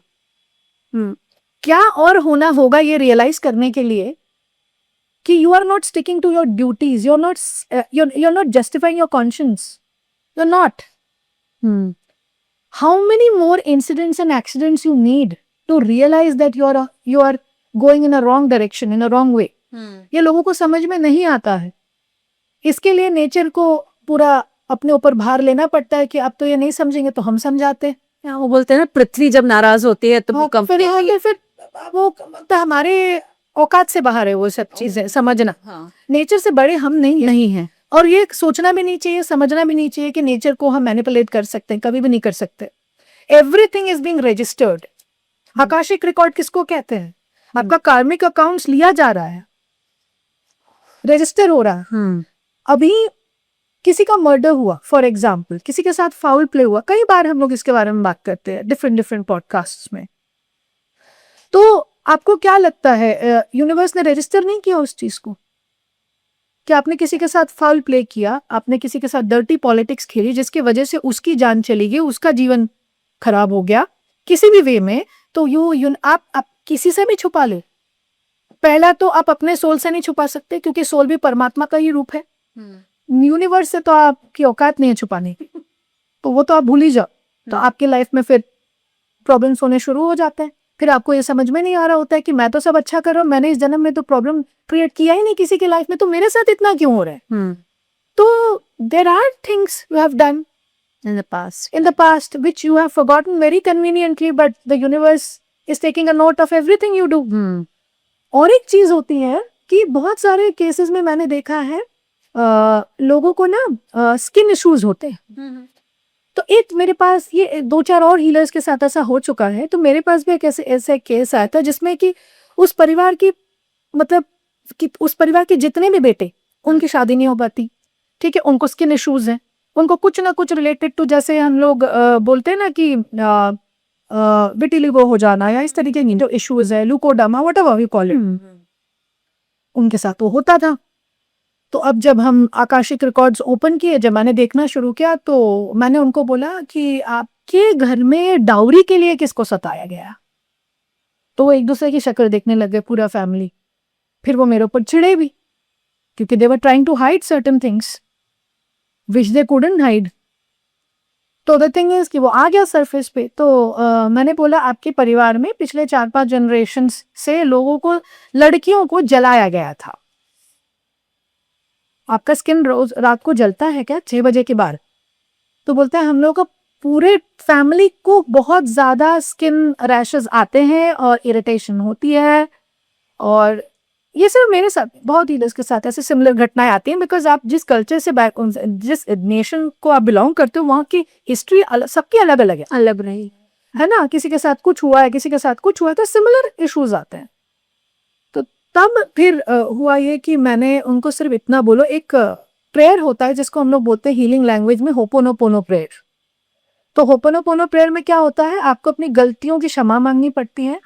क्या और होना होगा ये रियलाइज करने के लिए कि you are not sticking to your duties, you're not justifying your conscience, you're not. How many more incidents and accidents you need to realize that you are going in a wrong direction, in a wrong way? ये लोगों को समझ में नहीं आता है। इसके लिए नेचर को पूरा अपने ऊपर भार लेना पड़ता है कि अब तो ये नहीं समझेंगे तो हम समझाते हैं। वो बोलते हैं ना, पृथ्वी जब नाराज होती है तो भूकंप। फिर वो तो हमारे औकात से बाहर है वो सब चीजें समझना। नेचर से बड़े हम नहीं हैं। और ये सोचना भी नहीं चाहिए, समझना भी नहीं चाहिए कि नेचर को हम मैनिपुलेट कर सकते हैं, कभी भी नहीं कर सकते। Everything is being registered. Akashic record किसको कहते हैं? आपका कार्मिक अकाउंट्स लिया जा रहा है, रजिस्टर हो रहा है। अभी किसी का मर्डर हुआ फॉर एग्जाम्पल, किसी के साथ फाउल प्ले हुआ, कई बार हम लोग इसके बारे में बात करते हैं डिफरेंट पॉडकास्ट में। तो आपको क्या लगता है यूनिवर्स ने रजिस्टर नहीं किया उस चीज को? कि आपने किसी के साथ फाउल प्ले किया, आपने किसी के साथ डर्टी पॉलिटिक्स खेली जिसकी वजह से उसकी जान चली गई, उसका जीवन खराब हो गया किसी भी वे में, तो आप किसी से भी छुपा ले। पहला तो आप अपने सोल से नहीं छुपा सकते क्योंकि सोल भी परमात्मा का ही रूप है। यूनिवर्स से तो आपकी औकात नहीं है छुपाने की, तो वो तो आप भूल ही जाओ। तो आपकी लाइफ में फिर प्रॉब्लम्स होने शुरू हो जाते हैं। फिर आपको ये समझ में नहीं आ रहा होता है कि मैं तो सब अच्छा कर रहा हूँ, मैंने इस जन्म में तो प्रॉब्लम क्रिएट किया ही नहीं किसी की लाइफ में, तो मेरे साथ इतना क्यों हो रहा है? तो there are things you have done in the past which you have forgotten very conveniently, but the universe is taking a note of everything you do. और एक चीज होती है कि बहुत सारे केसेस में मैंने देखा है लोगों को ना स्किन इश्यूज होते हैं। तो एक मेरे पास ये 2-4 और हीलर्स के साथ ऐसा हो चुका है। तो मेरे पास भी एक ऐसे केस आया था जिसमें कि उस परिवार की मतलब कि उस परिवार के जितने भी बेटे, उनकी शादी नहीं हो पाती, ठीक है, उनको स्किन इश्यूज हैं, उनको कुछ ना कुछ रिलेटेड टू, जैसे हम लोग बोलते हैं ना कि विटिलिगो हो जाना या इस तरीके की जो इश्यूज है, लुकोडामा, व्हाटएवर वी कॉल इट, उनके साथ वो होता था। तो अब जब हम आकाशिक रिकॉर्ड्स ओपन किए, जब मैंने देखना शुरू किया, तो मैंने उनको बोला कि आपके घर में डाउरी के लिए किसको सताया गया? तो वो एक दूसरे की शक्ल देखने लग गए पूरा फैमिली। फिर वो मेरे ऊपर चिढ़े भी क्योंकि they were trying to hide certain things which they couldn't hide. तो द थिंग इज कि वो आ गया सरफेस पे। तो मैंने बोला आपके परिवार में पिछले 4-5 जनरेशन से लोगों को, लड़कियों को जलाया गया था। आपका स्किन रोज रात को जलता है क्या 6 बजे के बाद? तो बोलता है हम लोग का पूरे फैमिली को बहुत ज्यादा स्किन रैशेस आते हैं और इरिटेशन होती है। और ये सिर्फ मेरे साथ, बहुत हीलर्स के साथ ऐसे सिमिलर घटनाएं आती हैं, बिकॉज आप जिस कल्चर से जिस नेशन को आप बिलोंग करते हो वहाँ की हिस्ट्री सबकी अलग अलग है, अलग रही है ना। किसी के साथ कुछ हुआ है, किसी के साथ कुछ हुआ है, तो सिमिलर इश्यूज आते हैं। तो तब फिर हुआ ये कि मैंने उनको सिर्फ इतना बोलो, एक प्रेयर होता है जिसको हम लोग बोलते हैं हीलिंग लैंग्वेज में होपोनोपोनो प्रेयर। तो होपोनोपोनो प्रेयर में क्या होता है, आपको अपनी गलतियों की क्षमा मांगनी पड़ती है,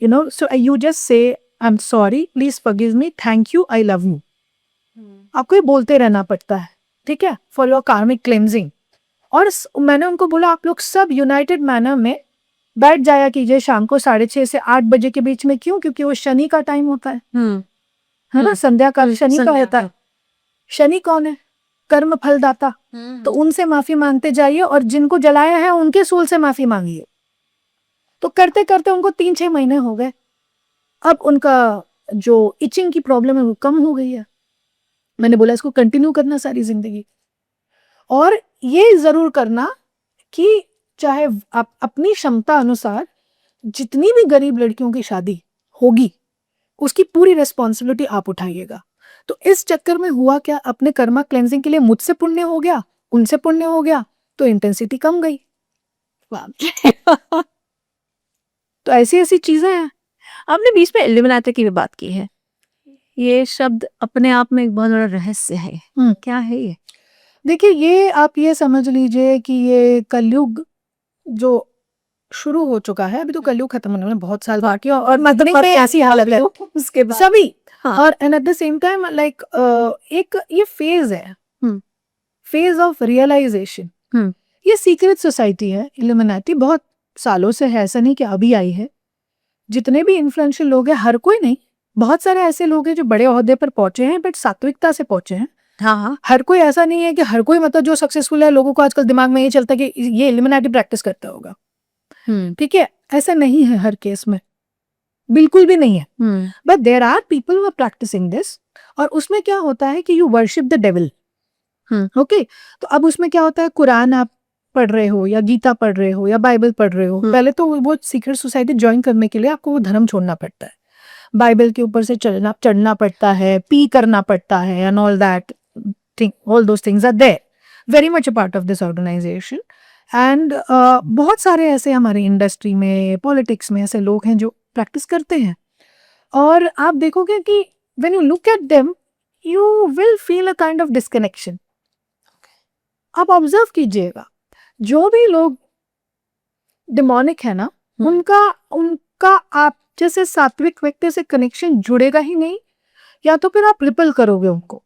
you know, so you just say I am sorry, please forgive me, thank you, I love you. आपको ये बोलते रहना पड़ता है, ठीक है, फॉर योर कार्मिक क्लेंजिंग। और मैंने उनको बोला आप लोग सब यूनाइटेड मैनर में बैठ जाया कीजिए शाम को 6:30 से 8 बजे के बीच में। क्यों? क्योंकि वो शनि का टाइम होता है ना, संध्या का शनि का होता है। शनि कौन है? कर्म फलदाता। तो उनसे माफी मांगते जाइए और जिनको जलाया है उनके सोल से माफी मांगिए। तो करते करते उनको 3-6 महीने हो गए। अब उनका जो इचिंग की प्रॉब्लम है वो कम हो गई है। मैंने बोला इसको कंटिन्यू करना सारी जिंदगी, और ये जरूर करना कि चाहे आप अपनी क्षमता अनुसार जितनी भी गरीब लड़कियों की शादी होगी उसकी पूरी रिस्पॉन्सिबिलिटी आप उठाइएगा। तो इस चक्कर में हुआ क्या, अपने कर्मा क्लेंजिंग के लिए मुझसे पुण्य हो गया, उनसे पुण्य हो गया, तो इंटेंसिटी कम गई। तो ऐसी ऐसी चीजें हैं। आपने बीच में इल्यूमिनाटी की भी बात की है, ये शब्द अपने आप में एक बहुत बड़ा रहस्य है, क्या है ये? देखिए, ये आप ये समझ लीजिए कि ये कलयुग जो शुरू हो चुका है, अभी तो कलयुग खत्म होने में बहुत साल बाकी है, और मतलब में ऐसी हालत है उसके बाद सभी। हाँ। और and at the same time like एक ये फेज है, फेज ऑफ रियलाइजेशन। ये सीक्रेट सोसाइटी है इल्यूमिनाटी, बहुत सालों से है, ऐसा नहीं कि अभी आई है। जितने भी इन्फ्लुएंशियल लोग हैं, हर कोई नहीं, बहुत सारे ऐसे लोग हैं जो बड़े ओहदे पर पहुंचे हैं बट सात्विकता से पहुंचे हैं। हाँ, हर कोई ऐसा नहीं है कि हर कोई, मतलब जो सक्सेसफुल है, लोगों को आजकल दिमाग में ये चलता है कि ये इल्यूमिनाटी प्रैक्टिस करता होगा। ठीक है, ऐसा नहीं है हर केस में, बिल्कुल भी नहीं है। But there are people who are practicing this, और उसमें क्या होता है कि you worship the devil. Okay, तो अब उसमें क्या होता है, कुरान आप पढ़ रहे हो या गीता पढ़ रहे हो या बाइबल पढ़ रहे हो, पहले तो वो सीक्रेट सोसाइटी ज्वाइन करने के लिए आपको वो धर्म छोड़ना पड़ता है, बाइबल के ऊपर से चढ़ना पड़ता है, पी करना पड़ता है, and all that thing, all those things are there, very much a part of this organisation. And बहुत सारे ऐसे हमारी इंडस्ट्री में, पॉलिटिक्स में ऐसे लोग हैं जो प्रैक्टिस करते हैं, और आप देखोगे कि when you look at them you will feel a kind of disconnection. आप ऑब्जर्व कीजिएगा, जो भी लोग डिमोनिक है ना, उनका उनका आप जैसे सात्विक व्यक्ति से कनेक्शन जुड़ेगा ही नहीं, या तो फिर आप रिपल करोगे उनको,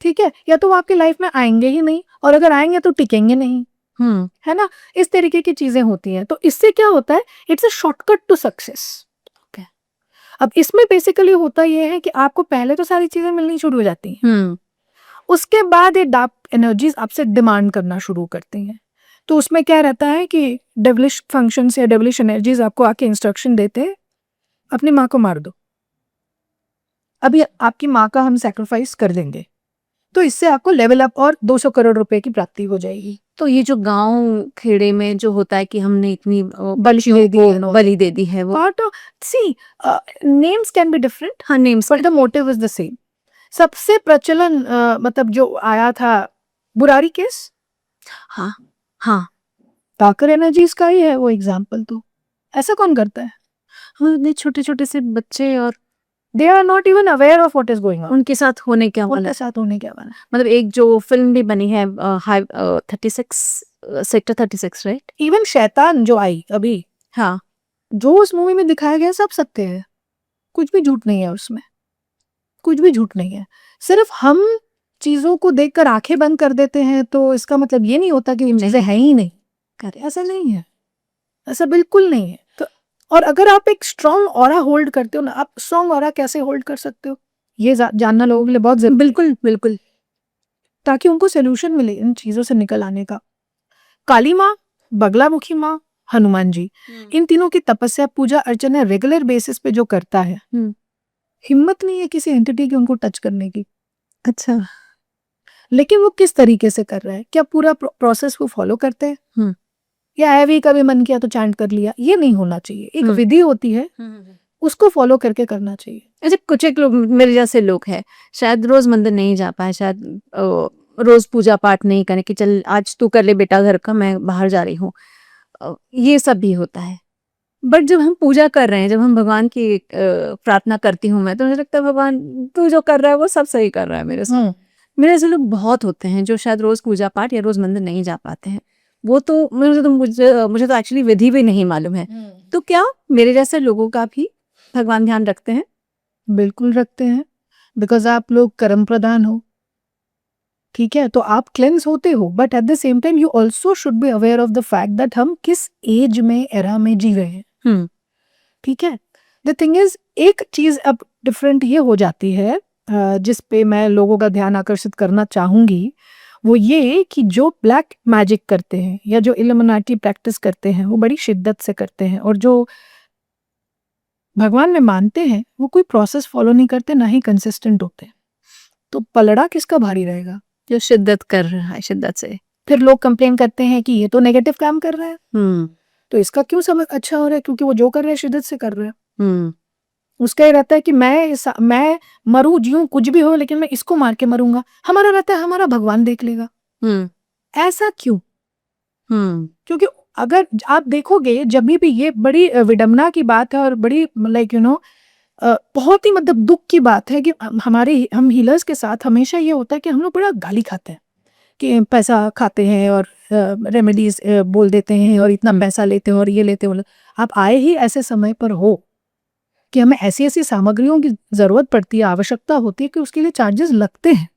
ठीक है, या तो वो आपकी लाइफ में आएंगे ही नहीं, और अगर आएंगे तो टिकेंगे नहीं, है ना। इस तरीके की चीजें होती हैं। तो इससे क्या होता है, it's a shortcut to success. अब इसमें बेसिकली होता यह है कि आपको पहले तो सारी चीजें मिलनी शुरू हो जाती हैं, उसके बाद ये डार्क एनर्जीज आपसे डिमांड करना शुरू करती हैं। तो उसमें क्या रहता है कि डेविलिश फंक्शंस या डेविलिश एनर्जीज आपको आके इंस्ट्रक्शन देते हैं, अपनी माँ को मार दो, अभी आपकी माँ का हम सैक्रिफाइस कर देंगे, तो इससे आपको लेवल अप और 200 करोड़ रुपए की प्राप्ति हो जाएगी। तो ये जो गांव खेड़े में जो होता है कि हमने इतनी बलि दे दी है, वो part of, see, names can be different, हाँ, names, but the motive is the same. सबसे प्रचलन मतलब जो आया था बुरारी केस, हाँ हाँ, टाकर एनर्जीज का ही है वो एग्जाम्पल। तो ऐसा कौन करता है? इतने छोटे छोटे से बच्चे, और they are not even aware of what is going on, उनके साथ होने क्या वाला उनके है। साथ होने क्या वाला है। मतलब एक जो फिल्म भी बनी है, 36 सेक्टर 36, राइट? इवन शैतान जो आई अभी, हाँ, जो उस मूवी में दिखाया गया सब सत्य है, कुछ भी झूठ नहीं है उसमें, कुछ भी झूठ नहीं है। सिर्फ हम चीजों को देखकर आंखें बंद कर देते हैं, तो इसका मतलब ये नहीं होता कि चीजें है ही नहीं। ऐसा नहीं है, ऐसा बिल्कुल नहीं है। तो और अगर आप एक स्ट्रॉन्ग ऑरा होल्ड करते हो ना, आप स्ट्रॉन्ग ऑरा कैसे होल्ड कर सकते हो, ये जानना लोगों के लिए बहुत जरूरी, बिल्कुल बिल्कुल, ताकि उनको सोल्यूशन मिले इन चीजों से निकल आने का। काली माँ, बगलामुखी माँ, हनुमान जी, इन तीनों की तपस्या, पूजा अर्चना रेगुलर बेसिस पे जो करता है, हिम्मत नहीं है किसी एंटिटी की उनको टच करने की। अच्छा, लेकिन वो किस तरीके से कर रहा है, क्या पूरा प्रोसेस वो फॉलो करते हैं, या हैवी कभी मन किया तो चैंट कर लिया, ये नहीं होना चाहिए। एक विधि होती है, उसको फॉलो करके करना चाहिए। ऐसे कुछ एक लोग मेरे जैसे लोग हैं, शायद रोज मंदिर नहीं जा पाए, शायद रोज पूजा पाठ नहीं करने कि चल आज तू कर ले बेटा घर का, मैं बाहर जा रही हूँ, ये सब भी होता है। बट जब हम पूजा कर रहे हैं, जब हम भगवान की प्रार्थना करती हूँ मैं, तो मुझे लगता है भगवान तू जो कर रहा है वो सब सही कर रहा है मेरे साथ। मेरे ऐसे लोग बहुत होते हैं जो शायद रोज पूजा पाठ या रोज मंदिर नहीं जा पाते हैं। वो तो मुझे तो एक्चुअली विधि भी नहीं मालूम है। तो क्या मेरे जैसे लोगों का भी भगवान ध्यान रखते हैं? बिल्कुल रखते हैं, बिकॉज आप लोग कर्म प्रधान हो, ठीक है, तो आप क्लेंस होते हो, but at the same time you also should be aware of the fact that हम किस एज में, एरा में जी रहे हैं, ठीक है। द थिंग इज, एक चीज अब डिफरेंट ये हो जाती है जिस पे मैं लोगों का ध्यान आकर्षित करना चाहूंगी, वो ये कि जो ब्लैक मैजिक करते हैं या जो इल्यूमिनाटी प्रैक्टिस करते हैं वो बड़ी शिद्दत से करते हैं, और जो भगवान में मानते हैं वो कोई प्रोसेस फॉलो नहीं करते, ना ही कंसिस्टेंट होते हैं। तो पलड़ा किसका भारी रहेगा? जो शिद्दत कर रहा है, शिद्दत से। फिर लोग कंप्लेन करते हैं कि ये तो नेगेटिव काम कर रहा है, तो इसका क्यों समझ अच्छा हो रहा है? क्योंकि वो जो कर रहा है शिद्दत से कर रहा है। उसका ये रहता है कि मैं मरूं जीऊं कुछ भी हो, लेकिन मैं इसको मार के मरूंगा। हमारा रहता है हमारा भगवान देख लेगा। ऐसा क्यों? क्योंकि अगर आप देखोगे, जब भी ये बड़ी विडंबना की बात है और बड़ी लाइक बहुत ही मतलब दुख की बात है कि हम हीलर्स के साथ हमेशा ये होता है कि हम लोग बड़ा गाली खाते हैं कि पैसा खाते हैं और रेमेडीज बोल देते हैं और इतना पैसा लेते हैं और ये लेते हैं। आप आए ही ऐसे समय पर हो कि हमें ऐसी ऐसी सामग्रियों की जरूरत पड़ती है, आवश्यकता होती है कि उसके लिए चार्जेस लगते हैं।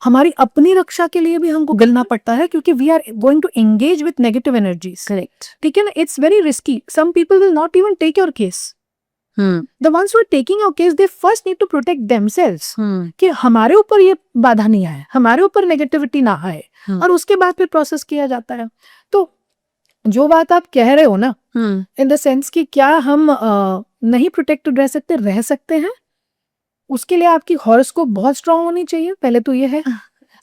हमारी अपनी रक्षा के लिए भी हमको गलना पड़ता है, क्योंकि we are going to engage with negative energies. Correct. ठीक है ना, it's very risky. Some people will not even take your case. The ones who are taking your case, they first need to protect themselves, कि हमारे ऊपर ये बाधा नहीं आए, हमारे ऊपर नेगेटिविटी ना आए, और उसके बाद फिर प्रोसेस किया जाता है। तो जो बात आप कह रहे हो ना, इन द सेंस कि क्या हम नहीं प्रोटेक्टेड रह सकते हैं, उसके लिए आपकी हॉरोस्कोप बहुत स्ट्रांग होनी चाहिए। पहले तो ये है,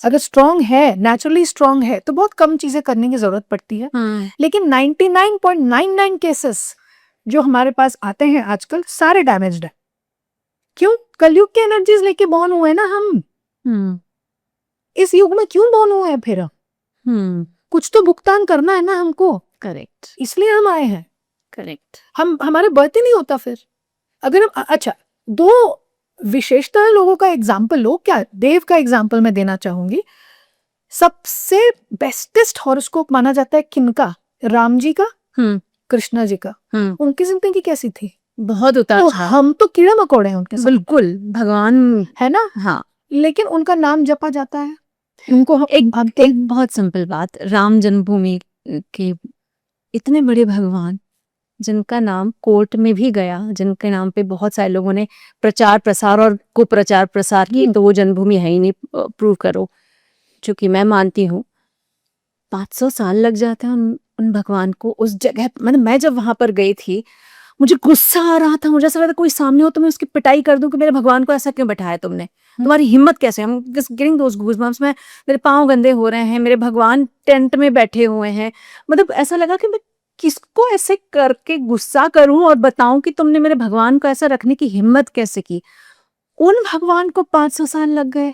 अगर स्ट्रांग है, नेचुरली स्ट्रांग है, तो बहुत कम चीजें करने की जरूरत पड़ती है। लेकिन 99.99 केसेस जो हमारे पास आते हैं आजकल, सारे डैमेज्ड है। क्यों? कलयुग की एनर्जीज लेके बॉर्न हुए हैं ना हम। इस युग में क्यों बॉर्न हुए हैं फिर? कुछ तो भुगतान करना है ना हमको। करेक्ट। इसलिए हम आए हैं। करेक्ट। हमारे बर्थ ही नहीं होता फिर अगर हम अच्छा, दो विशेषता लोगों का एग्जाम्पल लो, क्या देव का एग्जाम्पल मैं देना चाहूंगी। सबसे बेस्टेस्ट हॉरोस्कोप माना जाता है किनका? राम जी का, कृष्णा जी का। उनकी जिंदगी कैसी थी? बहुत उतार तो चढ़ाव। हम तो कीड़ा मकोड़े हैं उनके साथ। बिल्कुल, भगवान है ना। हाँ, लेकिन उनका नाम जपा जाता है, उनको हम एक बहुत सिंपल बात, राम जन्मभूमि के इतने बड़े भगवान जिनका नाम कोर्ट में भी गया, जिनके नाम पे बहुत सारे लोगों ने प्रचार प्रसार और कुप्रचार प्रसार की, तो वो जन्मभूमि है ही नहीं, प्रूव करो। चूंकि मैं मानती हूँ 500 साल लग जाते हैं उन भगवान को उस जगह। मतलब मैं जब वहां पर गई थी, मुझे गुस्सा आ रहा था, मुझे ऐसा लगा था कोई सामने हो तो मैं उसकी पिटाई कर दूं कि मेरे भगवान को ऐसा क्यों बैठाया तुमने, तुम्हारी हिम्मत कैसे। हम गेटिंग दोस गूज़बम्प्स में, मेरे पाँव गंदे हो रहे हैं, मेरे भगवान टेंट में बैठे हुए हैं। मतलब ऐसा लगा कि मैं किसको ऐसे करके गुस्सा करूं और बताऊं कि तुमने मेरे भगवान को ऐसा रखने की हिम्मत कैसे की। उन भगवान को 500 साल लग गए।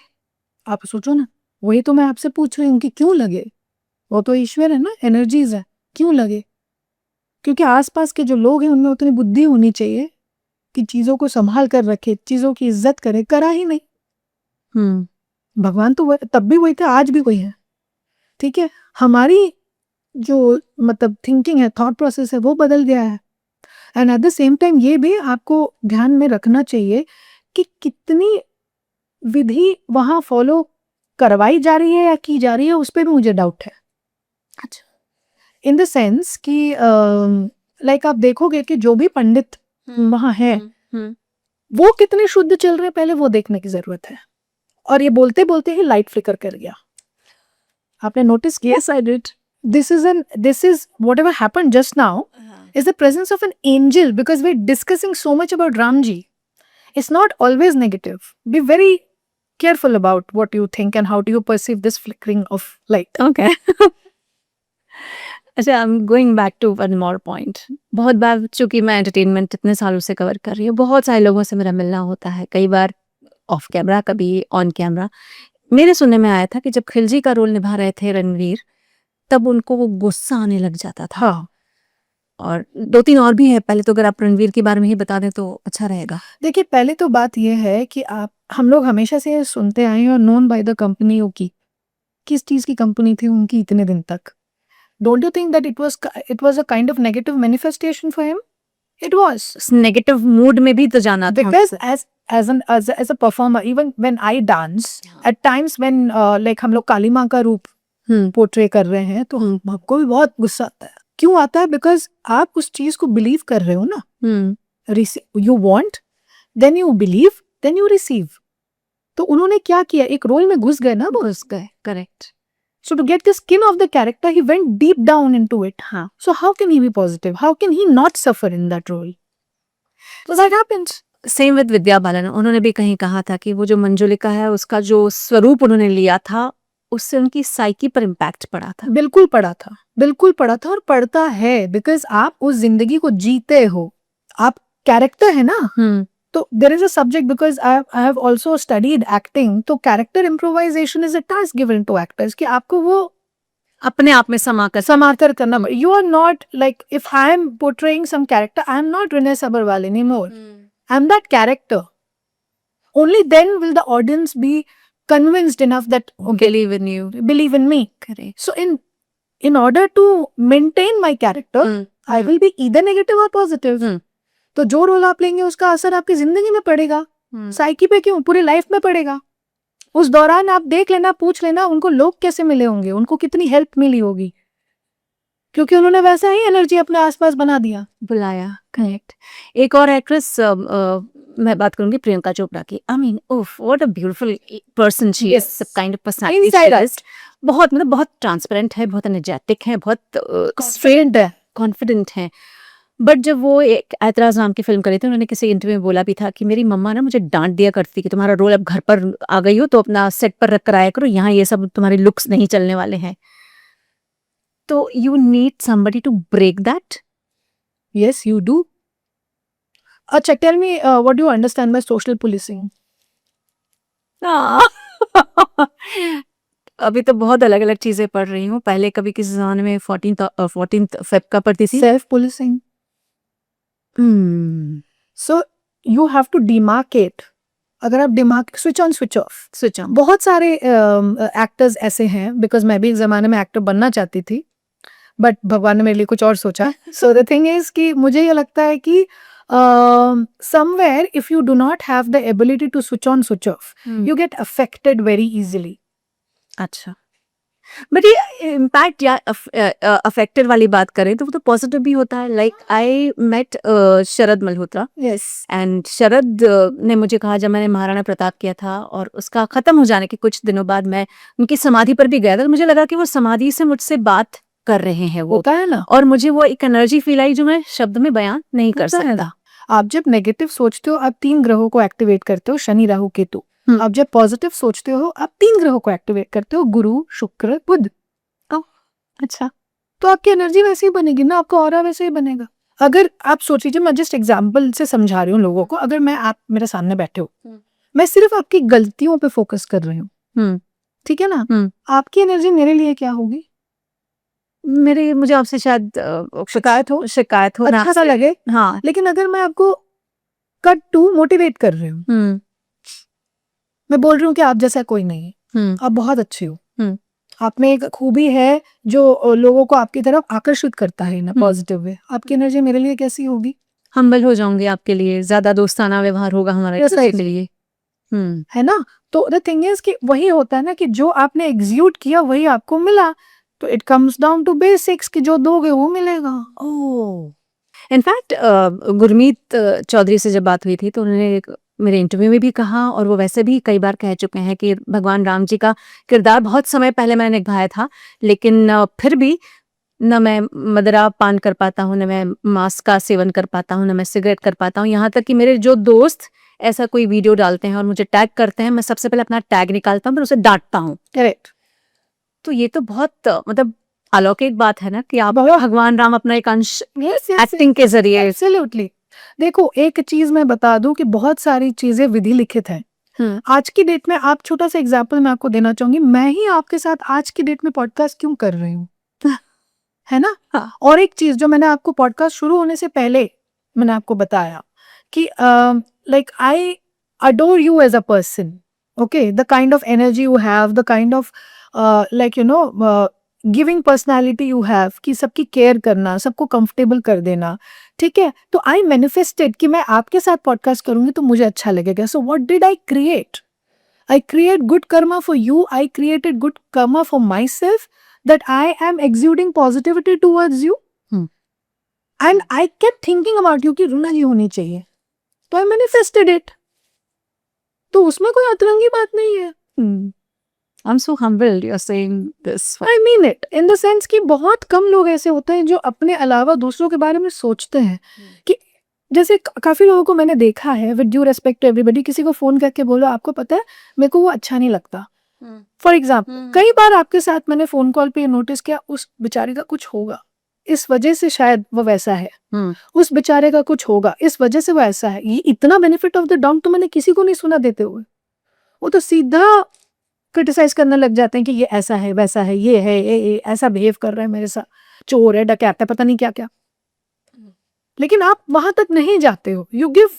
आप सोचो ना, वही तो मैं आपसे पूछ रही हूँ कि क्यों लगे। वो तो ईश्वर है ना, एनर्जीज है, क्यों लगे? क्योंकि आसपास के जो लोग हैं उनमें उतनी बुद्धि होनी चाहिए कि चीजों को संभाल कर रखे, चीजों की इज्जत करे। करा ही नहीं। भगवान तो तब भी वही थे, आज भी वही है। ठीक है, हमारी जो मतलब थिंकिंग है, थॉट प्रोसेस है, वो बदल गया है। And at the same time ये भी आपको ध्यान में रखना चाहिए कि कितनी विधि वहां फॉलो करवाई जा रही है या की जा रही है, उस पर भी मुझे डाउट है। अच्छा। इन द सेंस कि लाइक आप देखोगे कि जो भी पंडित वहां है, वो कितने शुद्ध चल रहे हैं, पहले वो देखने की जरूरत है। और ये बोलते बोलते ही लाइट फ्लिकर कर गया, आपने नोटिस किया? Yes, I did. This is whatever happened just now is the presence of an angel, because we're discussing so much about Ramji. It's not always negative. Be very careful about what you think and how do you perceive this flickering of light. Okay. अच्छा, I am going back to one more point. बहुत बार, चूंकि मैं entertainment इतने सालों से cover कर रही हूँ, बहुत सारे लोगों से मेरा मिलना होता है, कई बार ऑफ कैमरा, कभी ऑन कैमरा। मेरे सुनने में आया था कि जब खिलजी का रोल निभा रहे थे रणवीर, तब उनको वो गुस्सा आने लग जाता था। और 2-3 और भी है, पहले तो अगर आप रणवीर के बारे में ही बता दें तो अच्छा रहेगा। देखिए, पहले तो बात ये है कि हम लोग हमेशा से सुनते आए हैं और नोन बाय द कंपनियों की, किस चीज़ की कंपनी थी उनकी इतने दिन तक? Don't you think that it was a kind of negative manifestation for him? It was. उस नेगेटिव मूड में भी तो जाना था Because उसे। as a performer, even when I dance, at times when like हम लोग काली माँ का रूप हम्म पोर्ट्रे कर रहे हैं तो हमको भी बहुत गुस्सा आता है। क्यों आता है? बिकॉज आप उस चीज को बिलीव कर रहे हो ना। You want, then you believe, then you receive. तो उन्होंने क्या किया, एक रोल में घुस गए ना वो। घुस गए, correct. So to get the skin of the character, he went deep down into it. हाँ, So how can he be positive? How can he not suffer in that role? So that happens. Same with Vidya Balan, उन्होंने भी कहीं कहा था कि वो जो मंजुलिका है उसका जो स्वरूप उन्होंने लिया था उससे उनकी साइकी पर इम्पैक्ट पड़ा था। बिल्कुल पड़ा था, बिल्कुल पड़ा था और पड़ता है। बिकॉज आप उस जिंदगी को जीते हो, आप कैरेक्टर है ना। तो there is a subject, because I have also studied acting. तो character improvisation is a task given to actors कि आपको वो अपने आप में समाकर समाकर करना। You are not like, if I am portraying some character, I am not Rene Sabharwal anymore, I am that character. Only then will the audience be convinced enough that believe in you. believe in me. Correct. So in order to maintain my character, I will be either negative or positive. तो जो role आप लेंगे उसका असर आपकी जिंदगी में पड़ेगा, साइकी पे क्यों, पूरी लाइफ में पड़ेगा। उस दौरान आप देख लेना, पूछ लेना उनको लोग कैसे मिले होंगे, उनको कितनी हेल्प मिली होगी, क्योंकि उन्होंने वैसा ही एनर्जी अपने आसपास बना दिया। बुलाया, करेक्ट। एक और एक्ट्रेस मैं बात करूंगी प्रियंका चोपड़ा की। I mean of, what a beautiful person she is, सब काइंड ऑफ पर्सनालिटी। बहुत मतलब बहुत ट्रांसपेरेंट है, बहुत एनर्जेटिक है, बहुत कॉन्फिडेंट है, कॉन्फिडेंट है। बट जब वो एक ऐतराज नाम की फिल्म करी थी, उन्होंने किसी इंटरव्यू में बोला भी था कि मेरी मम्मा ना मुझे डांट दिया करती कि तुम्हारा रोल अब घर पर आ गई हो तो अपना सेट पर रख कर आया करो, यहाँ ये सब तुम्हारे लुक्स नहीं चलने वाले हैं। तो you need somebody to break that. yes you do. अच्छा, tell me what do you understand by social policing? अभी तो बहुत अलग अलग चीजें पढ़ रही हूँ। पहले कभी किसी जमाने में 14th फेब का पढ़ती थी। Self policing. So you have to demarcate. अगर आप switch on switch of, switch on. बहुत सारे एक्टर्स ऐसे हैं, बिकॉज मैं भी एक जमाने में एक्टर बनना चाहती थी, बट भगवान ने मेरे लिए कुछ और सोचा। सो द थिंग इज कि मुझे ये लगता है कि somewhere if you do not have the ability to switch on switch off, you get affected very easily. अच्छा, बट ये इम्पैक्ट या अफेक्टेड वाली बात करें तो वो तो पॉजिटिव भी होता है। Like I met Sharad Malhotra, yes, and Sharad ने मुझे कहा, जब मैंने महाराणा प्रताप किया था और उसका खत्म हो जाने के कुछ दिनों बाद मैं उनकी समाधि पर भी गया था, तो मुझे लगा कि वो समाधि से मुझसे बात कर रहे हैं वो, होता है ना। और मुझे वो एक एनर्जी फील आई जो मैं शब्द में बयान नहीं कर होता है सकता। ना। आप जब नेगेटिव सोचते हो, आप 3 ग्रहों को एक्टिवेट करते हो, शनि राहु केतु। आप जब पॉजिटिव सोचते हो, आप 3 ग्रहों को एक्टिवेट करते हो, गुरु शुक्र बुध। अच्छा, तो आपकी एनर्जी वैसे ही बनेगी ना, आपका ऑरा वैसे ही बनेगा। अगर आप सोच लीजिए, मैं जस्ट एग्जांपल से समझा रही हूँ लोगों को, अगर आप मेरे सामने बैठे हो, मैं सिर्फ आपकी गलतियों पे फोकस कर रही हूँ, ठीक है ना, आपकी एनर्जी मेरे लिए क्या होगी? मुझे आपसे शायद शिकायत हो अच्छा सा लगे। हाँ, लेकिन अगर मैं आपको कट टू मोटिवेट कर रही हूँ, मैं बोल रही हूँ कि आप जैसा कोई नहीं है, आप बहुत अच्छे हो, आप में एक खूबी है जो लोगों को आपकी तरफ आकर्षित करता है ना पॉजिटिव वे, आपकी एनर्जी मेरे लिए कैसी होगी? हम्बल हो जाऊंगी आपके लिए, ज्यादा दोस्ताना व्यवहार होगा हमारा एक दूसरे के लिए, है ना। तो द थिंग इज कि वही होता है ना कि जो आपने एग्जीक्यूट किया वही आपको मिला। तो it comes down to basics कि जो दोगे वो मिलेगा। इनफैक्ट गुरमीत चौधरी से जब बात हुई थी तो उन्होंने मेरे इंटरव्यू में भी कहा, और वो वैसे भी कई बार कह चुके हैं कि भगवान राम जी का किरदार बहुत समय पहले मैंने निभाया था, लेकिन फिर भी न मैं मदिरा पान कर पाता हूँ, न मैं मांस का सेवन कर पाता हूँ, न मैं सिगरेट कर पाता हूँ। यहाँ तक कि मेरे जो दोस्त ऐसा कोई वीडियो डालते हैं और मुझे टैग करते हैं, मैं सबसे पहले अपना टैग निकालता हूँ, फिर उसे डांटता हूँ। करेक्ट। तो ये तो बहुत मतलब अलौकिक बात है ना कि आप भगवान राम अपना एक अंश एक्टिंग के जरिए। एब्सोल्युटली। देखो, एक चीज मैं बता दूं कि बहुत सारी चीजें विधि लिखित हैं। आज की डेट में, आप छोटा सा एग्जांपल मैं आपको देना चाहूंगी, मैं ही आपके साथ आज की डेट में पॉडकास्ट क्यों कर रही हूँ, है ना? हाँ। और एक चीज जो मैंने आपको पॉडकास्ट शुरू होने से पहले मैंने आपको बताया कि like I adore you as a person, okay, the kind of energy you have, the kind of like you know giving personality you have, कि सबकी केयर करना, सबको कंफर्टेबल कर देना, ठीक है? तो आई मैनिफेस्टेड कि मैं आपके साथ पॉडकास्ट करूंगी तो मुझे अच्छा लगेगा. So what did I create? I create good karma for you. I created good karma for myself, that I am exuding positivity towards you. Hmm. And I kept thinking about you कि रुना जी होनी चाहिए. तो I manifested it. तो उसमें कोई अतरंगी बात नहीं है. I'm so humbled you're saying this. I mean it. In the sense कि बहुत कम लोग ऐसे होते हैं जो अपने अलावा दूसरों के बारे में सोचते हैं कि जैसे काफी लोगों को मैंने देखा है, with due respect to everybody, किसी को फोन करके बोलो आपको पता है मेरे को वो अच्छा नहीं लगता, फॉर एग्जाम्पल. कई बार आपके साथ मैंने फोन कॉल पे नोटिस किया उस बेचारे का कुछ होगा, इस वजह से शायद वो वैसा है, उस बेचारे का कुछ होगा, इस वजह से वो ऐसा है. ये इतना बेनिफिट ऑफ द डाउट तो मैंने किसी को नहीं सुना देते हुए. वो तो सीधा क्रिटिसाइज करने लग जाते हैं कि ये ऐसा है, वैसा है, ये है, ये ऐसा बिहेव कर रहा है मेरे साथ, चोर है, डकैत है, पता नहीं क्या क्या. लेकिन आप वहां तक नहीं जाते हो. You give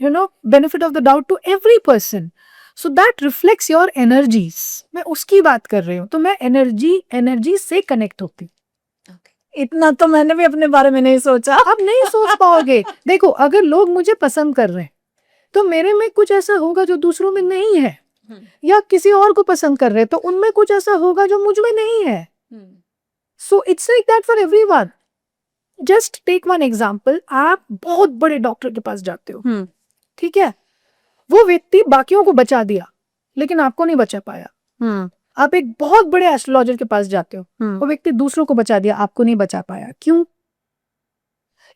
you know benefit of the doubt to every person, so that reflects your energies. मैं उसकी बात कर रही हूँ. तो मैं एनर्जी से कनेक्ट होती. इतना तो मैंने भी अपने बारे में नहीं सोचा. आप नहीं सोच पाओगे. देखो, अगर लोग मुझे पसंद कर रहे हैं तो मेरे में कुछ ऐसा होगा जो दूसरों में नहीं है, या किसी और को पसंद कर रहे हैं तो उनमें कुछ ऐसा होगा जो मुझ में नहीं है. So it's like that for everyone. Just take one example. आप बहुत बड़े डॉक्टर के पास जाते हो, ठीक है? वो व्यक्ति बाकियों को बचा दिया लेकिन आपको नहीं बचा पाया. आप एक बहुत बड़े एस्ट्रोलॉजर के पास जाते हो, वो व्यक्ति दूसरों को बचा दिया, आपको नहीं बचा पाया. क्यों?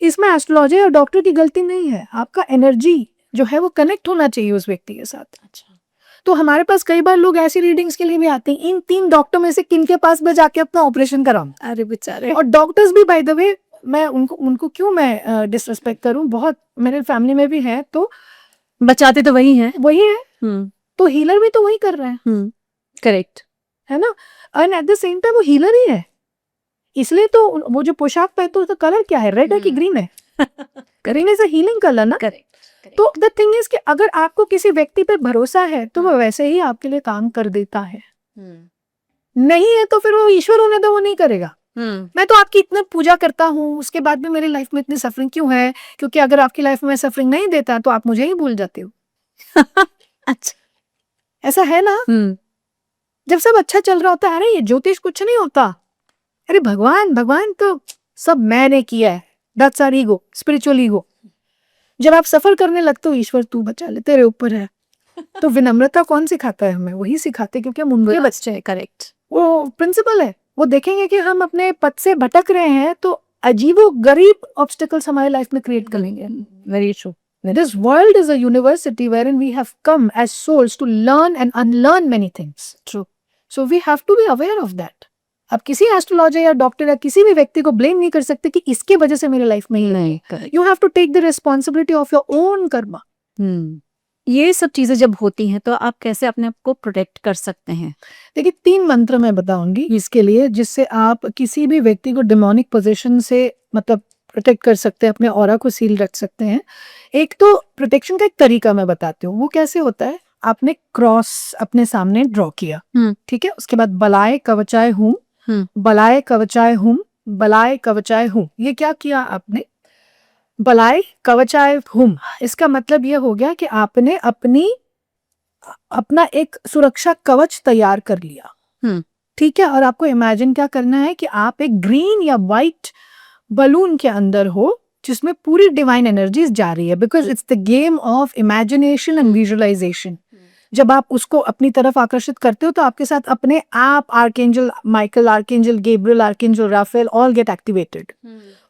इसमें एस्ट्रोलॉजर और डॉक्टर की गलती नहीं है. आपका एनर्जी जो है वो कनेक्ट होना चाहिए उस व्यक्ति के साथ. अच्छा. तो हमारे पास कई बार लोग ऐसी रीडिंग्स के लिए भी आते हैं, इन 3 डॉक्टर में से किन के पास मैं जाके अपना ऑपरेशन कराऊं. अरे बेचारे. और डॉक्टर्स भी बाय द वे, मैं उनको क्यों मैं डिसरिस्पेक्ट करूं, बहुत मेरे फैमिली में भी है, तो बचाते तो वही हैं. वही है. तो हीलर भी तो वही कर रहे हैं, करेक्ट है ना? And at the same time वो हीलर ही है. इसलिए तो वो जो पोशाक पहनते उसका कलर क्या है, रेड है कि ग्रीन है? Green is a healing colour ना. करेक्ट. तो द थिंग इज कि अगर आपको किसी व्यक्ति पर भरोसा है तो वो वैसे ही आपके लिए काम कर देता है. नहीं है तो फिर वो ईश्वर होने तो वो नहीं करेगा. मैं तो आपकी इतनी पूजा करता हूँ, उसके बाद भी मेरी लाइफ में इतनी सफरिंग क्यों है? क्योंकि अगर आपकी लाइफ में सफरिंग नहीं देता तो आप मुझे ही भूल जाते हो. अच्छा. ऐसा है ना? जब सब अच्छा चल रहा होता है, अरे ये ज्योतिष कुछ नहीं होता, अरे भगवान तो सब मैंने किया है, that's our ego, spiritual ego. जब आप सफर करने लगते हो, ईश्वर तू बचा ले, तेरे ऊपर है. तो विनम्रता कौन सिखाता है हमें? वही सिखाते, क्योंकि हम उनके बच्चे हैं. करेक्ट. वो प्रिंसिपल है. वो देखेंगे कि हम अपने पथ से भटक रहे हैं तो अजीबो गरीब ऑब्स्टिकल्स हमारे लाइफ में क्रिएट करेंगे. Very true. This world is a university wherein we have come as souls to learn and unlearn many things. True. So we have to be aware of that. आप किसी astrologer या doctor या किसी भी व्यक्ति को blame नहीं कर सकते कि इसके वजह से मेरे लाइफ में ही नहीं. You have to take the responsibility of your own karma. ये सब चीजें जब होती हैं तो आप कैसे अपने आप को प्रोटेक्ट कर सकते हैं? देखिए, 3 मंत्र मैं बताऊंगी इसके लिए, जिससे आप किसी भी व्यक्ति को डिमोनिक पोजीशन से मतलब प्रोटेक्ट कर सकते हैं, अपने ऑरा को सील रख सकते हैं. एक तो प्रोटेक्शन का एक तरीका मैं बताती हूँ. वो कैसे होता है? आपने क्रॉस अपने सामने ड्रॉ किया, ठीक है? उसके बाद बलाय कवचाय हूं, बलाय कवचाय हूं, बलाय कवचाय हूं. ये क्या किया आपने? बलाय कवचाय हूं. इसका मतलब ये हो गया कि आपने अपना एक सुरक्षा कवच तैयार कर लिया, ठीक है? और आपको इमेजिन क्या करना है कि आप एक ग्रीन या वाइट बलून के अंदर हो जिसमें पूरी डिवाइन एनर्जीज जा रही है, because it's the game of imagination and visualisation. जब आप उसको अपनी तरफ आकर्षित करते हो तो आपके साथ अपने आप archangel Michael, archangel Gabriel, archangel Raphael all get activated.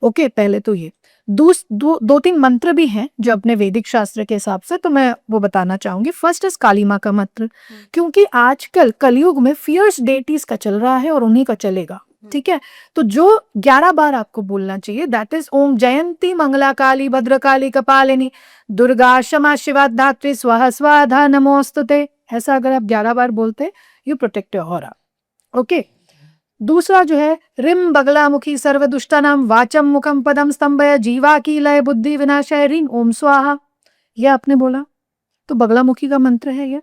Okay, पहले तो ये 2-3 मंत्र भी हैं जो अपने वैदिक शास्त्र के हिसाब से, तो मैं वो बताना चाहूंगी. फर्स्ट इज काली माँ का मंत्र, क्योंकि आजकल कलयुग में फियर्स डेटीज का चल रहा है और उन्हीं का चलेगा, ठीक है? तो जो 11 बार आपको बोलना चाहिए, दैट इज ओम जयंती मंगला काली भद्रकाली कपालिनी दुर्गा क्षमा शिवा धात्री स्वाहा स्वाधा नमोस्तुते. ऐसा अगर आप 11 बार बोलते, you protect your aura. Okay. दूसरा जो है रिम बगलामुखी सर्व दुष्टानाम वाचम मुखम पदम स्तंभय जीवा की लय बुद्धि विनाशय रीं ओम स्वाहा। ये आपने बोला तो बगलामुखी का मंत्र है ये,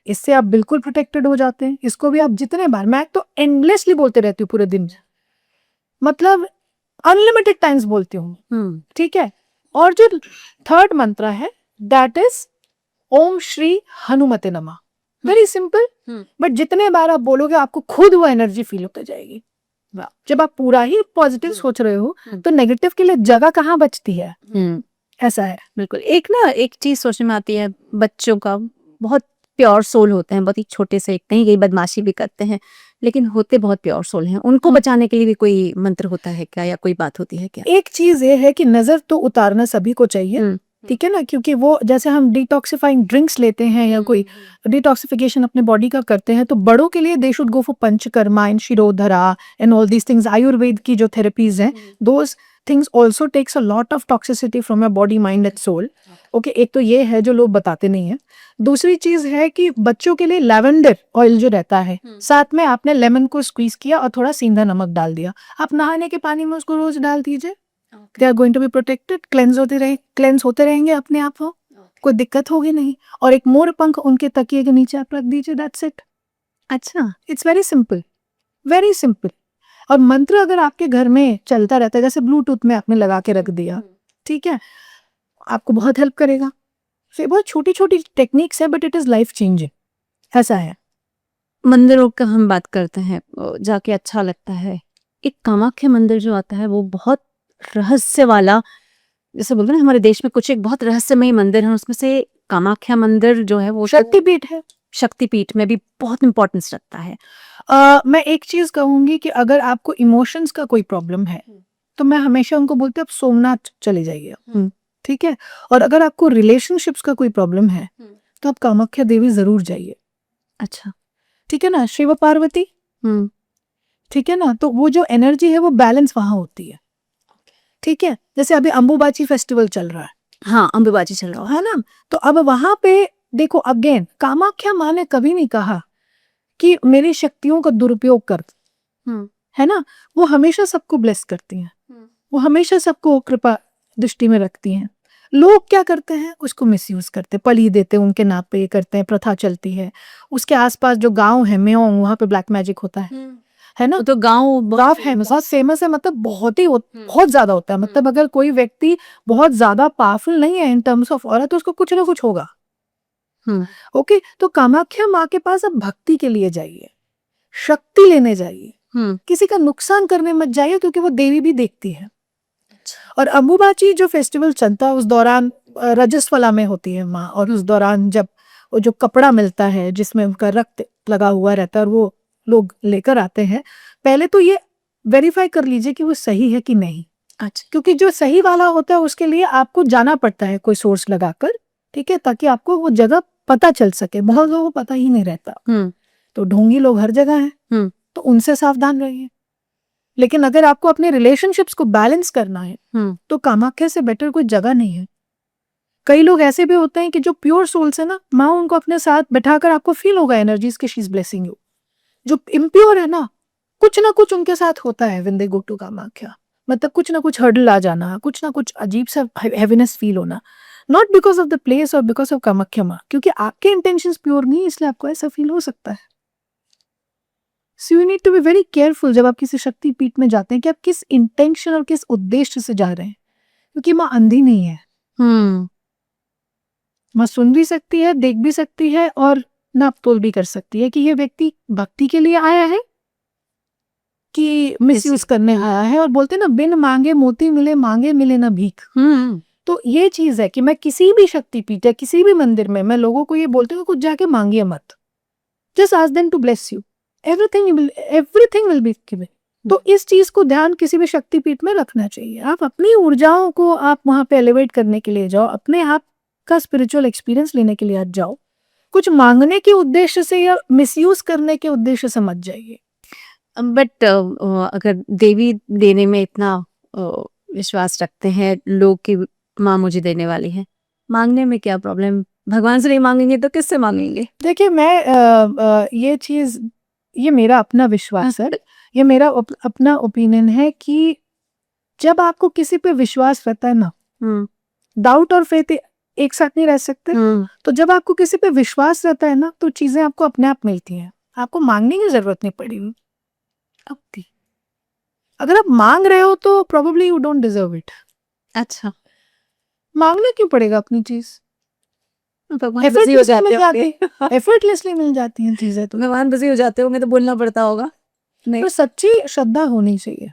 इससे आप बिल्कुल प्रोटेक्टेड हो जाते हैं। इसको भी आप जितने बार, मैं तो एंडलेसली बोलते रहती हूँ पूरे दिन में, मतलब अनलिमिटेड टाइम्स बोलती हूँ, ठीक है। और जो थर्ड मंत्र है दैट इज ओम श्री हनुमते नमः। वेरी सिंपल, बट जितने बार आप बोलोगे आपको खुद वो एनर्जी फील होती जाएगी। जब आप पूरा ही पॉजिटिव सोच रहे हो तो नेगेटिव के लिए जगह कहाँ बचती है, ऐसा है। बिल्कुल। एक चीज सोचने में आती है, बच्चों का बहुत प्योर सोल होते हैं, बहुत ही छोटे से, एक नहीं, कई बदमाशी भी करते हैं लेकिन होते बहुत प्योर सोल हैं, उनको बचाने के लिए भी कोई मंत्र होता है क्या, या कोई बात होती है क्या? एक चीज ये है कि नजर तो उतारना सभी को चाहिए, ठीक है ना, क्योंकि वो जैसे हम डिटॉक्सिफाइंग ड्रिंक्स लेते हैं या कोई डिटॉक्सिफिकेशन अपने बॉडी का करते हैं, तो बड़ों के लिए they should go for panchakarma and shirodhara and all these things. Ayurveda की जो थेरेपीज हैं, those things also takes a lot of toxicity from your body mind and soul. Okay, एक तो ये है जो लोग बताते नहीं है। दूसरी चीज है कि बच्चों के लिए लैवेंडर ऑयल जो रहता है, साथ में आपने लेमन को स्क्वीज किया और थोड़ा सींधा नमक डाल दिया, आप नहाने के पानी में उसको रोज डाल दीजिए। They are going to be protected, cleanse होते रहेंगे अपने आप, हो कोई दिक्कत होगी नहीं। और एक मोर पंख उनके तकिए के नीचे आप रख दीजिए, दैट्स इट। अच्छा, it's very simple, very simple. और मंत्र अगर आपके घर में चलता रहता है, जैसे ब्लूटूथ में आपने लगा के रख दिया, ठीक है, आपको बहुत हेल्प करेगा। फिर बहुत छोटी छोटी टेक्निक्स है but it is life changing, ऐसा है। मंदिरों का हम बात करते हैं, जाके अच्छा लगता है। एक कामाख्या मंदिर जो आता है वो बहुत रहस्य वाला, जैसे बोलते हैं ना, हमारे देश में कुछ एक बहुत रहस्यमय मंदिर है, उसमें से कामाख्या मंदिर जो है वो शक्तिपीठ है, शक्तिपीठ में भी बहुत इंपॉर्टेंस रखता है। मैं एक चीज कहूंगी कि अगर आपको इमोशंस का कोई प्रॉब्लम है तो मैं हमेशा उनको बोलती हूँ आप सोमनाथ चले जाइए, ठीक है। और अगर आपको रिलेशनशिप्स का कोई प्रॉब्लम है तो आप कामाख्या देवी जरूर जाइए। अच्छा, ठीक है ना, शिव पार्वती, ठीक है ना, तो वो जो एनर्जी है वो बैलेंस वहां होती है, ठीक है। जैसे अभी अंबुबाची फेस्टिवल चल रहा है, हाँ, अंबुबाची चल रहा है ना, तो अब वहां पे देखो, अगेन कामाख्या माँ ने कभी नहीं कहा कि मेरी शक्तियों का दुरुपयोग कर, है ना, वो हमेशा सबको ब्लेस करती हैं, वो हमेशा सबको कृपा दृष्टि में रखती हैं। लोग क्या करते हैं, उसको मिसयूज करते, पली देते, उनके नाम पे ये करते हैं, प्रथा चलती है। उसके आसपास जो गांव है मेओंग, वहां पे ब्लैक मैजिक होता है ना, तो गांव है बहुत फेमस है, मतलब बहुत ज्यादा होता है। मतलब अगर कोई व्यक्ति बहुत ज्यादा पावरफुल नहीं है इन टर्म्स ऑफ ऑरा तो उसको कुछ ना कुछ होगा। ओके, तो कामाख्या माँ के पास अब भक्ति के लिए जाइए, शक्ति लेने जाइए, किसी का नुकसान करने मत जाइए, क्योंकि वो देवी भी देखती है। और अंबुबाची जो फेस्टिवल चलता है उस दौरान रजस्वला में होती है माँ, और उस दौरान जब वो जो कपड़ा मिलता है जिसमें उनका रक्त लगा हुआ रहता है और वो लोग लेकर आते हैं, पहले तो ये वेरीफाई कर लीजिए कि वो सही है कि नहीं। अच्छा, क्योंकि जो सही वाला होता है उसके लिए आपको जाना पड़ता है कोई सोर्स लगाकर, ठीक है, ताकि आपको वो जगह पता चल सके। बहुत लोगों को पता ही नहीं रहता, तो ढोंगी लोग हर जगह हैं, तो उनसे सावधान रहिए। लेकिन अगर आपको अपने रिलेशनशिप्स को बैलेंस करना है तो कामाख्या से बेटर कोई जगह नहीं है। कई लोग ऐसे भी होते हैं कि जो प्योर सोल्स है ना, माँ उनको अपने साथ बैठाकर, आपको फील होगा एनर्जीज की शी इज ब्लेसिंग यू। जो इम्प्योर है ना कुछ उनके साथ होता है when they go to Kamakhya, मतलब कुछ ना कुछ हर्डल आ जाना, कुछ ना कुछ अजीब सा हैवीनेस फील होना, not because of the place और बिकॉज ऑफ कामाख्या माँ, क्योंकि आपके इंटेंशंस प्योर नहीं, इसलिए आपको ऐसा फील हो सकता है। So you need to be very careful जब आप किसी शक्तिपीठ में जाते हैं कि आप किस इंटेंशन और किस उद्देश्य से जा रहे हैं, क्योंकि माँ अंधी नहीं है। माँ सुन भी सकती है, देख भी सकती है और नाप तोल भी कर सकती है कि ये व्यक्ति भक्ति के लिए आया है कि मिसयूज करने आया है। और बोलते ना, बिन मांगे मोती मिले, मांगे मिले ना भीख। तो ये चीज है कि मैं किसी भी शक्तिपीठ या किसी भी मंदिर में मैं लोगों को ये बोलती हूँ कुछ जाके मांगिए मत, just ask them to bless you, everything will be given. तो इस चीज को ध्यान किसी भी शक्तिपीठ में रखना चाहिए। आप अपनी ऊर्जाओं को आप वहां पे एलिवेट करने के लिए जाओ, अपने आप का स्पिरिचुअल एक्सपीरियंस लेने के लिए आप जाओ, कुछ मांगने के उद्देश्य से या मिसयूज करने के उद्देश्य से मत जाइए। बट अगर देवी देने में इतना विश्वास रखते हैं लोग कि माँ मुझे देने वाली है, मांगने में क्या प्रॉब्लम? भगवान से नहीं मांगेंगे तो किससे मांगेंगे? देखिए, मैं ये चीज, ये मेरा अपना विश्वास है। ये मेरा अपना ओपिनियन है कि जब आपको किसी पे विश्वास रहता है ना, डाउट और फेथ एक साथ नहीं रह सकते। तो जब आपको किसी पे विश्वास रहता है ना, तो चीजें आपको अपने आप मिलती हैं, आपको मांगने की जरूरत नहीं पड़ेगी। अब अगर आप मांग रहे हो तो probably you don't deserve it. अच्छा, मांगना क्यों पड़ेगा अपनी चीज? भगवान बिजी हो जाते होंगे। एफर्टलेसली मिल जाती हैं चीजें तो। भगवान बिजी हो जाते होंगे तो बोलना पड़ता होगा। नहीं, तो सच्ची श्रद्धा होनी चाहिए,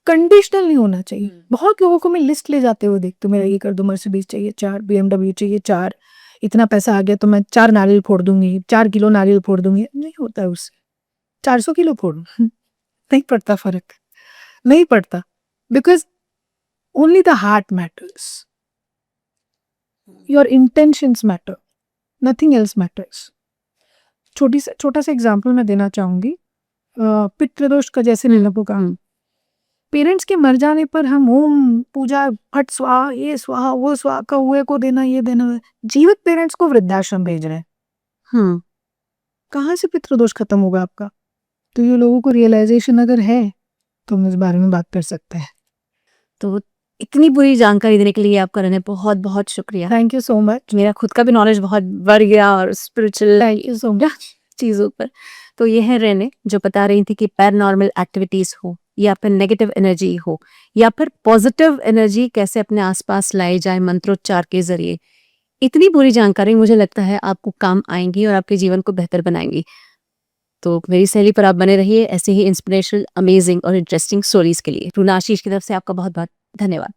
कंडीशनल नहीं होना चाहिए। बहुत लोगों को मैं लिस्ट ले जाते हुए देखती हूँ, मेरा ये कर दो, मर्सिडीज चाहिए 4, BMW चाहिए 4, इतना पैसा आ गया तो मैं 4 नारियल फोड़ दूंगी, 4 किलो नारियल फोड़ दूंगी। नहीं होता है उससे, 400 किलो फोड़ू नहीं पड़ता फर्क, नहीं पड़ता। Because only the heart matters, your intentions matter, nothing else matters. छोटा सा एग्जाम्पल मैं देना चाहूंगी, पितृदोष का जैसे नीलपो का। पेरेंट्स के मर जाने पर हम ओम पूजा, फट स्वाहा, ये स्वाहा वो स्वाहा, कौए को देना ये देना, जीवित पेरेंट्स को वृद्धाश्रम भेज रहे हैं। कहाँ से पितृदोष खत्म होगा आपका? तो ये लोगों को रियलाइजेशन अगर है तो हम इस बारे में बात कर सकते हैं। तो इतनी पूरी जानकारी देने के लिए आपका रहने बहुत बहुत शुक्रिया। Thank you so much. मेरा खुद का भी नॉलेज बहुत बढ़ गया और spiritual thank you so much चीज़ों पर। तो ये है रेने जो बता रही थी कि पैरानॉर्मल एक्टिविटीज़ हो या फिर नेगेटिव एनर्जी हो या फिर पॉजिटिव एनर्जी कैसे अपने आसपास लाई जाए मंत्रोच्चार के जरिए। इतनी पूरी जानकारी मुझे लगता है आपको काम आएंगी और आपके जीवन को बेहतर बनाएंगी। तो मेरी सहेली पर आप बने रहिए ऐसे ही इंस्पिरेशनल, अमेजिंग और इंटरेस्टिंग स्टोरीज के लिए। रूना आशीष की तरफ से आपका बहुत बहुत धन्यवाद।